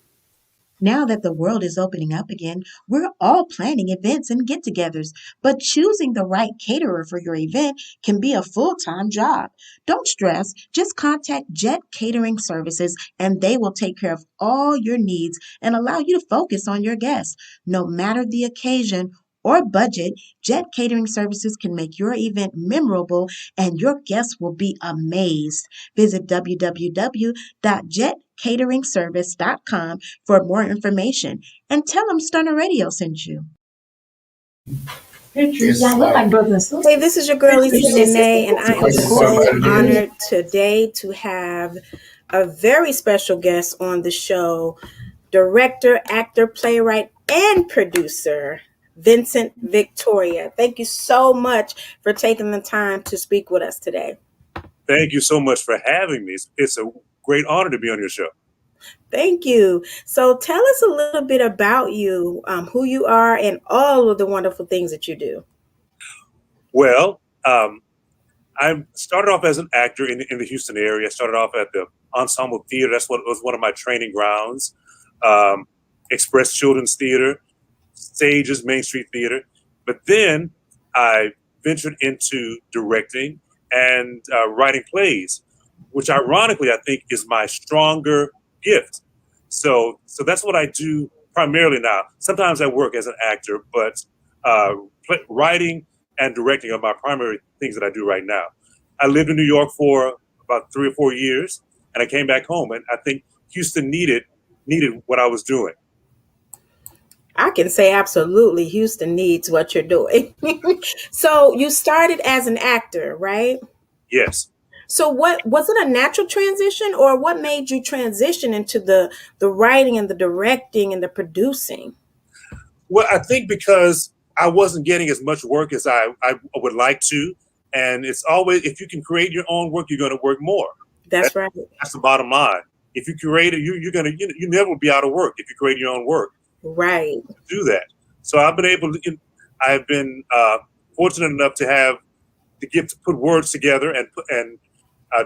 Now that the world is opening up again, we're all planning events and get-togethers, but choosing the right caterer for your event can be a full-time job. Don't stress, just contact Jet Catering Services and they will take care of all your needs and allow you to focus on your guests. No matter the occasion or budget, Jet Catering Services can make your event memorable and your guests will be amazed. Visit www.jetcateringservice.com for more information and tell them Stunner Radio sent you. Hey, this is your girl Lysa Denae, and I am so honored today to have a very special guest on the show, director, actor, playwright, and producer, Vincent Victoria. Thank you so much for taking the time to speak with us today. Thank you so much for having me. It's a great honor to be on your show. Thank you. So tell us a little bit about you, who you are, and all of the wonderful things that you do. Well, I started off as an actor in the Houston area. I started off at the Ensemble Theater. That's what was one of my training grounds. Express Children's Theater, Stages, Main Street Theater. But then I ventured into directing and writing plays, which ironically I think is my stronger gift. So that's what I do primarily now. Sometimes I work as an actor, but writing and directing are my primary things that I do right now. I lived in New York for about 3 or 4 years, and I came back home, and I think Houston needed what I was doing. I can say absolutely Houston needs what you're doing. So you started as an actor, right? Yes. So what was it, a natural transition, or what made you transition into the writing and the directing and the producing? Well, I think because I wasn't getting as much work as I would like to. And it's always, if you can create your own work, you're going to work more. That's right. That's the bottom line. If you create it, you never will be out of work if you create your own work. Right. Do that. So I've been fortunate enough to have the gift to put words together and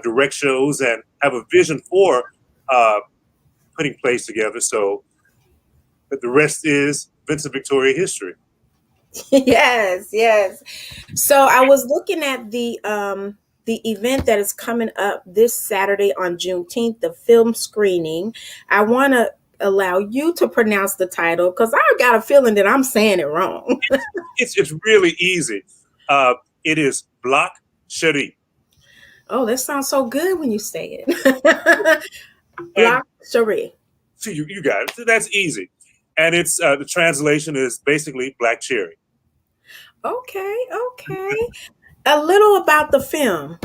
direct shows and have a vision for putting plays together. So but the rest is Vincent Victoria history. Yes. So I was looking at the event that is coming up this Saturday on Juneteenth, the film screening. I want to allow you to pronounce the title because I got a feeling that I'm saying it wrong. It's really easy. It is Block Shadi. Oh, that sounds so good when you say it. Block Shadi. See, you got it. That's easy. And it's the translation is basically Black Cherry. Okay. A little about the film.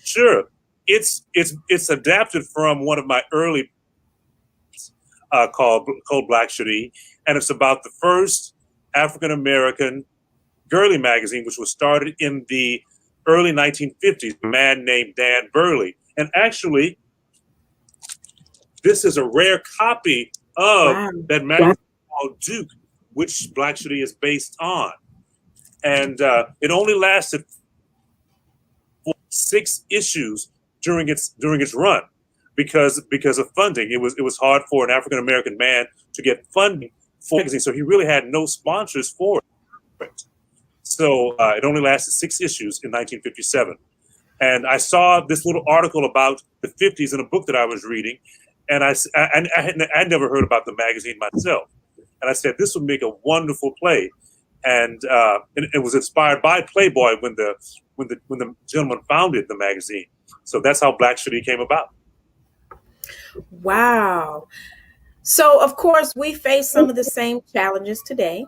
Sure. It's adapted from one of my early called Black Shadi, and it's about the first African American girly magazine, which was started in the early 1950s. A man named Dan Burley, and actually, this is a rare copy of that magazine called Duke, which Black Shadi is based on, and it only lasted 6 issues during its run. Because of funding, it was hard for an African American man to get funding for magazine, so he really had no sponsors for it. So it only lasted 6 issues in 1957. And I saw this little article about the 50s in a book that I was reading. And I never heard about the magazine myself. And I said, this would make a wonderful play. And it was inspired by Playboy when the gentleman founded the magazine. So that's how Black City came about. Wow. So, of course, we face some of the same challenges today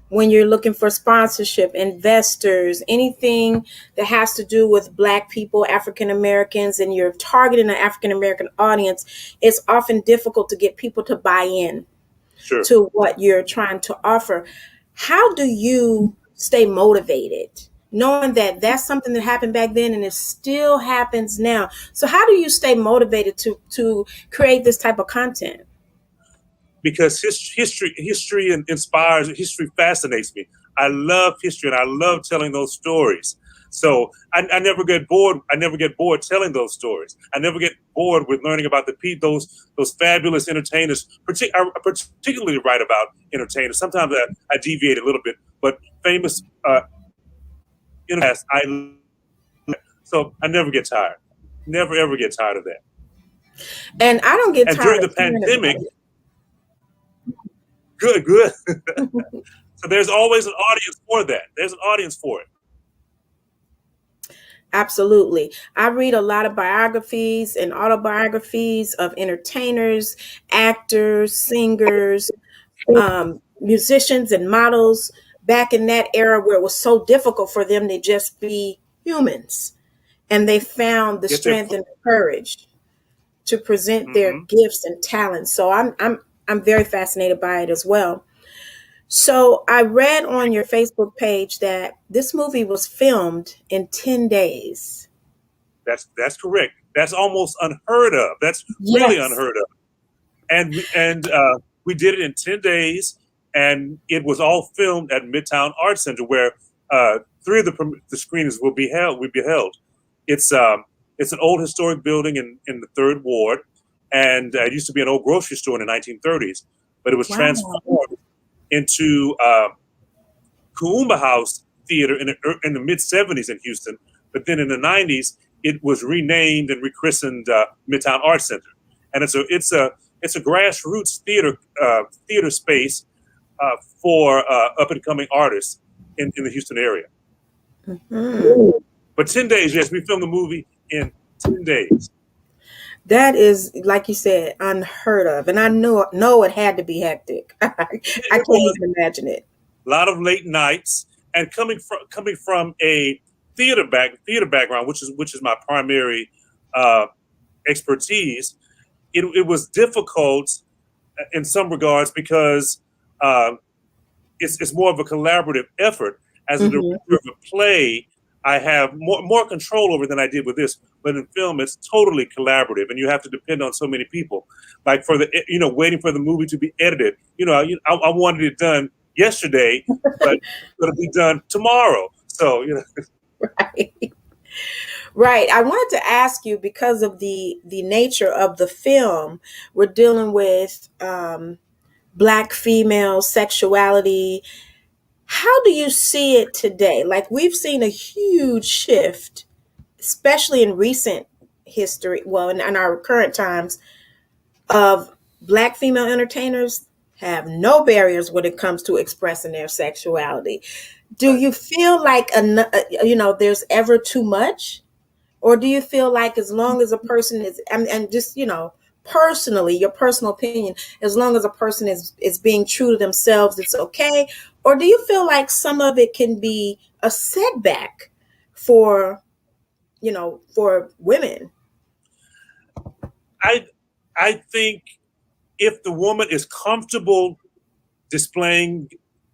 when you're looking for sponsorship, investors, anything that has to do with Black people, African Americans, and you're targeting an African American audience. It's often difficult to get people to buy in to what you're trying to offer. How do you stay motivated, knowing that that's something that happened back then and it still happens now? So how do you stay motivated to create this type of content? Because history inspires, history fascinates me. I love history and I love telling those stories. So I never get bored. I never get bored telling those stories. I never get bored with learning about those fabulous entertainers. I particularly write about entertainers. Sometimes I deviate a little bit, but famous so I never get tired. Never ever get tired of that. And I don't get tired. And during the pandemic. Good. So there's always an audience for that. There's an audience for it. Absolutely. I read a lot of biographies and autobiographies of entertainers, actors, singers, musicians, and models back in that era where it was so difficult for them to just be humans. And they found the strength and the courage to present their gifts and talents. So I'm very fascinated by it as well. So I read on your Facebook page that this movie was filmed in 10 days. That's correct. That's almost unheard of. That's really unheard of. And we did it in 10 days, and it was all filmed at Midtown Arts Center, where 3 of the screenings will be held. It's an old historic building in the 3rd Ward, and it used to be an old grocery store in the 1930s, but it was transformed into Kuumba House Theater in the mid-70s in Houston. But then in the 90s, it was renamed and rechristened Midtown Arts Center, and it's a grassroots theater space for up and coming artists in the Houston area. But 10 days, yes, we filmed the movie in 10 days. That is, like you said, unheard of. And I know it had to be hectic. I can't even imagine it. A lot of late nights, and coming from a theater background, which is my primary expertise, it was difficult in some regards because it's more of a collaborative effort. As a director of a play, I have more control over than I did with this. But in film, it's totally collaborative, and you have to depend on so many people. Like waiting for the movie to be edited. I wanted it done yesterday, but it'll be done tomorrow. So Right. I wanted to ask you, because of the nature of the film, we're dealing with Black female sexuality. How do you see it today? Like, we've seen a huge shift, especially in recent history, in our current times, of Black female entertainers have no barriers when it comes to expressing their sexuality. Do you feel like there's ever too much? Or do you feel like as long as a person is, and just, personally, your personal opinion, as long as a person is being true to themselves, it's okay? Or do you feel like some of it can be a setback for women? I think if the woman is comfortable displaying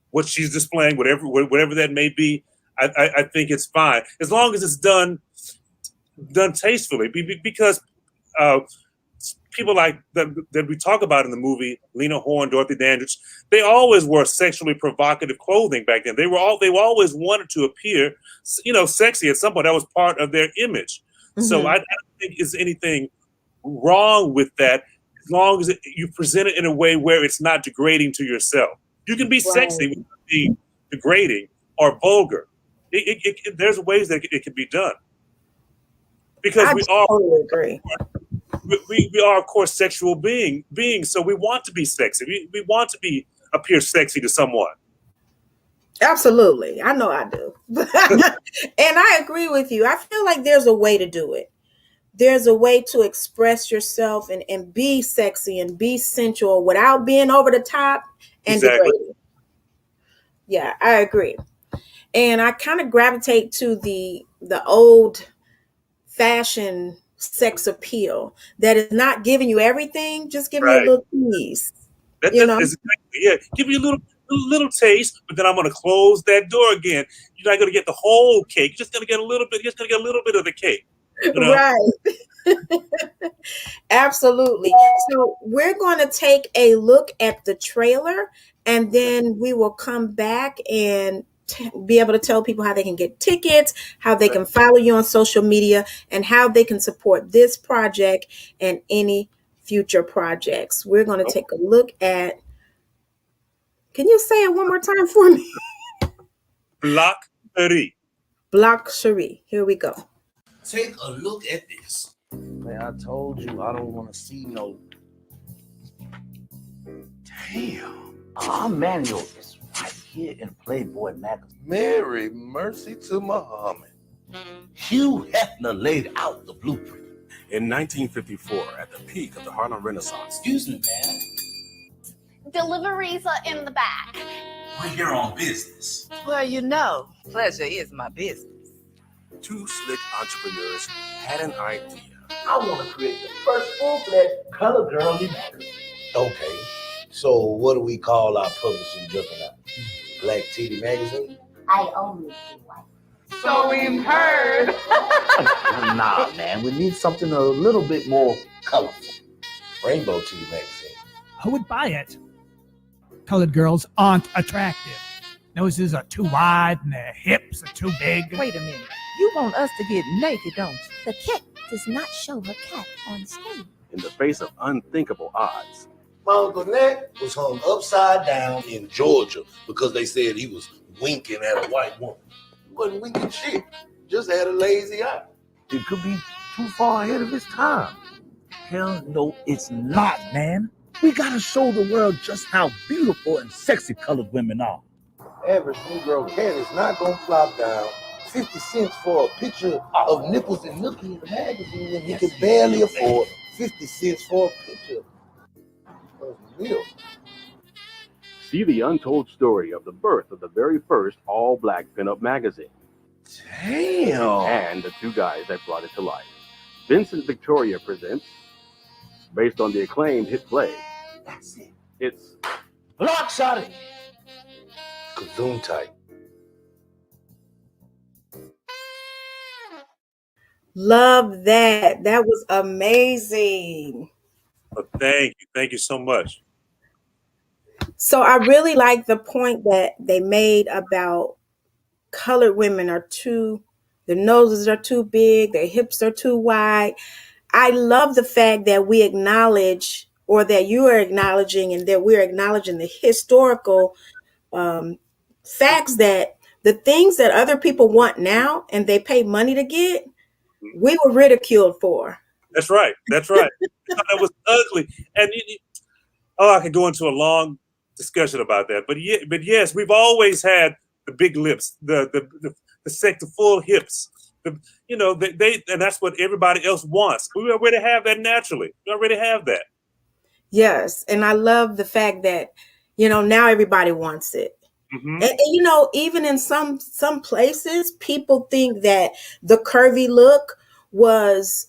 what she's displaying, whatever that may be, I think it's fine, as long as it's done tastefully. Because people like that we talk about in the movie, Lena Horne, Dorothy Dandridge, they always wore sexually provocative clothing back then. They always wanted to appear, sexy at some point. That was part of their image. So I don't think there's anything wrong with that, as long as you present it in a way where it's not degrading to yourself. You can be sexy without being degrading or vulgar. There's ways that it can be done because I totally agree. we are of course sexual beings, so we want to be sexy. We want to appear sexy to someone. Absolutely. I know I do. And I agree with you. I feel like there's a way to do it. There's a way to express yourself and be sexy and be sensual without being over the top and Exactly. degrading. Yeah, I agree. And I kind of gravitate to the old fashioned sex appeal that is not giving you everything, just give me a Right. little tease. That You know? is exactly, give you a little taste, but then I'm going to close that door again. You're not going to get the whole cake. You're just going to get a little bit. You're just going to get a little bit of the cake. You know? Right. Absolutely. So we're going to take a look at the trailer, and then we will come back and be able to tell people how they can get tickets, how they can follow you on social media, and how they can support this project and any future projects. We're going to take a look at. Can you say it one more time for me? Block 30. Block Cherie. Here we go. Take a look at this. Man, I told you I don't want to see no. Damn. Our manual is right here in Playboy magazine. Mary mercy to Muhammad. Hugh Hefner laid out the blueprint. In 1954, at the peak of the Harlem Renaissance. Excuse me, man. Deliveries are in the back. We're here on business. Well, you know, pleasure is my business. Two slick entrepreneurs had an idea. I want to create the first full-fledged color girl in magazine. Okay, so what do we call our publishing juggernaut? Black Titty Magazine? I only do white. So we've heard. Nah, man, we need something a little bit more colorful. Rainbow Titty Magazine. Who would buy it? Colored girls aren't attractive. Noses are too wide and their hips are too big. Wait a minute. You want us to get naked, don't you? The cat does not show her cat on stage. In the face of unthinkable odds, My Uncle Nat was hung upside down in Georgia because they said he was winking at a white woman. He wasn't winking shit, just had a lazy eye. It could be too far ahead of his time. Hell no, it's not, man. We gotta show the world just how beautiful and sexy colored women are. Average Negro cat is not gonna flop down 50 cents for a picture of nipples and nookie in the magazine and he can barely afford 50 cents for a picture of milk. see the untold story of the birth of the very first all-black pinup magazine. Damn! And the two guys that brought it to life. Vincent Victoria presents, based on the acclaimed hit play, That's it. it's Block shot it. Kazoom tight. Love that. That was amazing. Well, thank you so much. So I really like the point that they made about colored women are their noses are too big, their hips are too wide. I love the fact that we acknowledge, or that you are acknowledging, and that we're acknowledging the historical facts that the things that other people want now and they pay money to get, we were ridiculed for. That's right. That's right. That was ugly. And I could go into a long discussion about that. But yes, we've always had the big lips, the full hips. They and that's what everybody else wants. We already have that naturally. We already have that. Yes, and I love the fact that now everybody wants it. Mm-hmm. And even in some places, people think that the curvy look was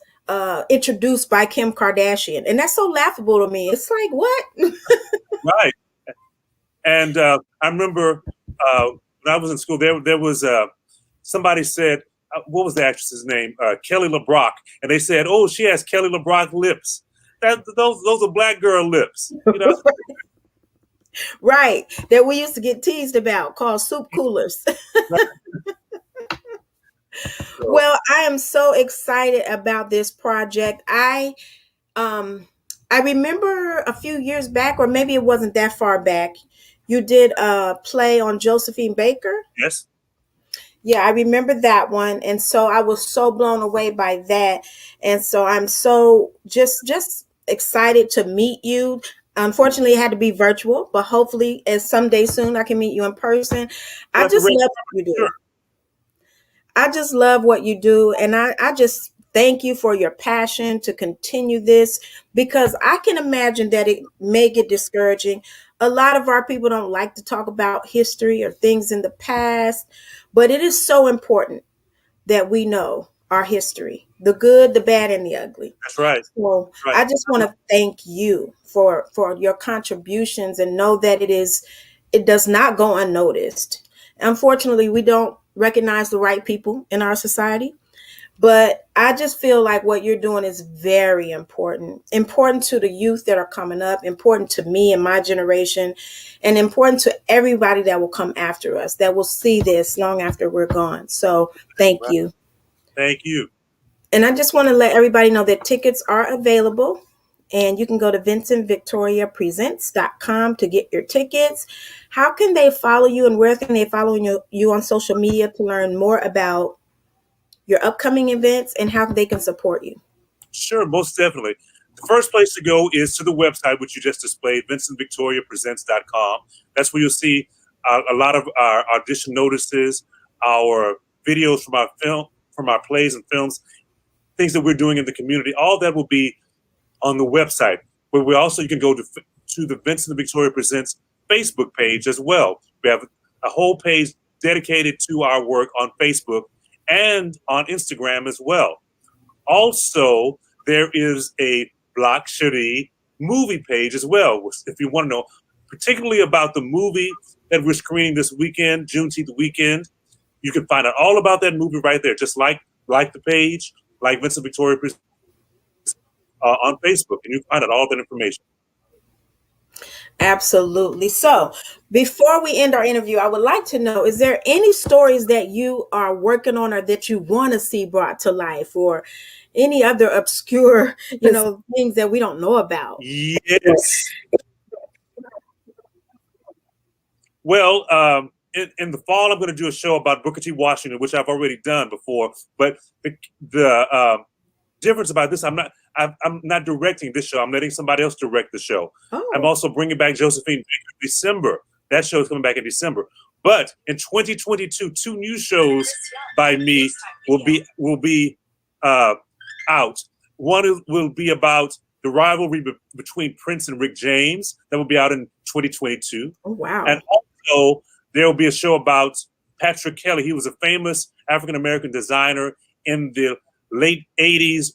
introduced by Kim Kardashian, and that's so laughable to me. It's like, what? Right. And I remember when I was in school, there was somebody said, what was the actress's name? Kelly LeBrock, and they said, "Oh, she has Kelly LeBrock lips." Those are black girl lips, Right, that we used to get teased about, called soup coolers. Well, I am so excited about this project. I remember a few years back, or maybe it wasn't that far back, you did a play on Josephine Baker. Yes. Yeah, I remember that one. And so I was so blown away by that. And so I'm so just excited to meet you. Unfortunately, it had to be virtual, but hopefully as someday soon I can meet you in person. We'll I have to just arrange love it. what you Sure. do. I just love what you do. And I just thank you for your passion to continue this, because I can imagine that it may get discouraging. A lot of our people don't like to talk about history or things in the past, but it is so important that we know our history, the good, the bad, and the ugly. That's right. So That's right. I just want to thank you for your contributions, and know that it does not go unnoticed. Unfortunately, we don't recognize the right people in our society, but I just feel like what you're doing is very important to the youth that are coming up, important to me and my generation, and important to everybody that will come after us, that will see this long after we're gone. So thank Right. you. Thank you. And I just want to let everybody know that tickets are available, and you can go to vincentVictoriaPresents.com to get your tickets. How can they follow you, and where can they follow you on social media to learn more about your upcoming events and how they can support you? Sure, most definitely. The first place to go is to the website, which you just displayed, VincentVictoriaPresents.com. That's where you'll see a lot of our audition notices, our videos from our plays and films, things that we're doing in the community. All that will be on the website. But you can go to the Vincent Victoria Presents Facebook page as well. We have a whole page dedicated to our work on Facebook and on Instagram as well. Also, there is a Block Cherie movie page as well. If you want to know particularly about the movie that we're screening this weekend, Juneteenth weekend, you can find out all about that movie right there. Just like the page, like Vincent Victoria on Facebook, and you can find out all that information. Absolutely. So before we end our interview, I would like to know, is there any stories that you are working on or that you want to see brought to life, or any other obscure, things that we don't know about? Yes. Well, in the fall, I'm going to do a show about Booker T. Washington, which I've already done before. But the difference about this, I'm not directing this show. I'm letting somebody else direct the show. Oh. I'm also bringing back Josephine Baker in December. That show is coming back in December. But in 2022, 2 new shows by me will be out. One will be about the rivalry between Prince and Rick James. That will be out in 2022. Oh, wow. And also, there will be a show about Patrick Kelly. He was a famous African-American designer in the late 80s,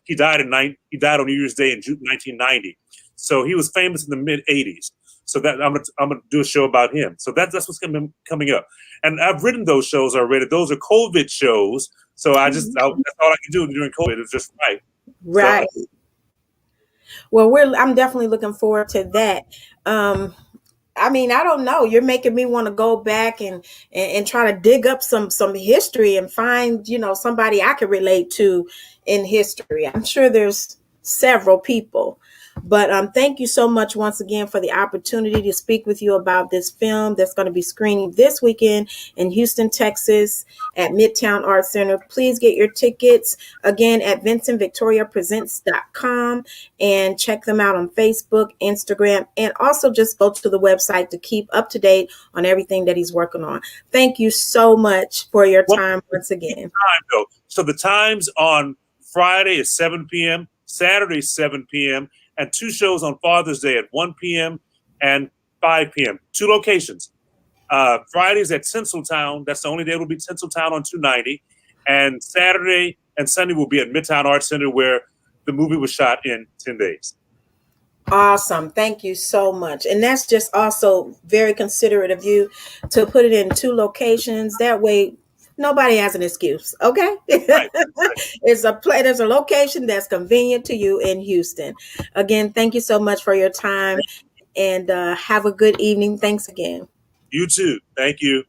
he died on New Year's Day in June 1990. So he was famous in the mid 80s. So that I'm gonna do a show about him. So that's what's coming up. And I've written those shows already. Those are COVID shows. So that's all I can do during COVID is just write. Right. So, well, I'm definitely looking forward to that. I mean, I don't know. You're making me want to go back and try to dig up some history and find, somebody I can relate to in history. I'm sure there's several people. But thank you so much once again for the opportunity to speak with you about this film that's going to be screening this weekend in Houston, Texas at Midtown Arts Center. Please get your tickets again at VincentVictoriaPresents.com and check them out on Facebook, Instagram, and also just go to the website to keep up to date on everything that he's working on. Thank you so much for your time once again. So the times on Friday is 7 p.m., Saturday is 7 p.m., and 2 shows on Father's Day at 1 p.m. and 5 p.m. 2 locations. Friday's at Tinseltown. That's the only day it will be Tinseltown on 290. And Saturday and Sunday will be at Midtown Arts Center, where the movie was shot in 10 days. Awesome. Thank you so much. And that's just also very considerate of you to put it in 2 locations. That way, nobody has an excuse. Okay. Right. There's a location that's convenient to you in Houston. Again, thank you so much for your time, and have a good evening. Thanks again. You too. Thank you.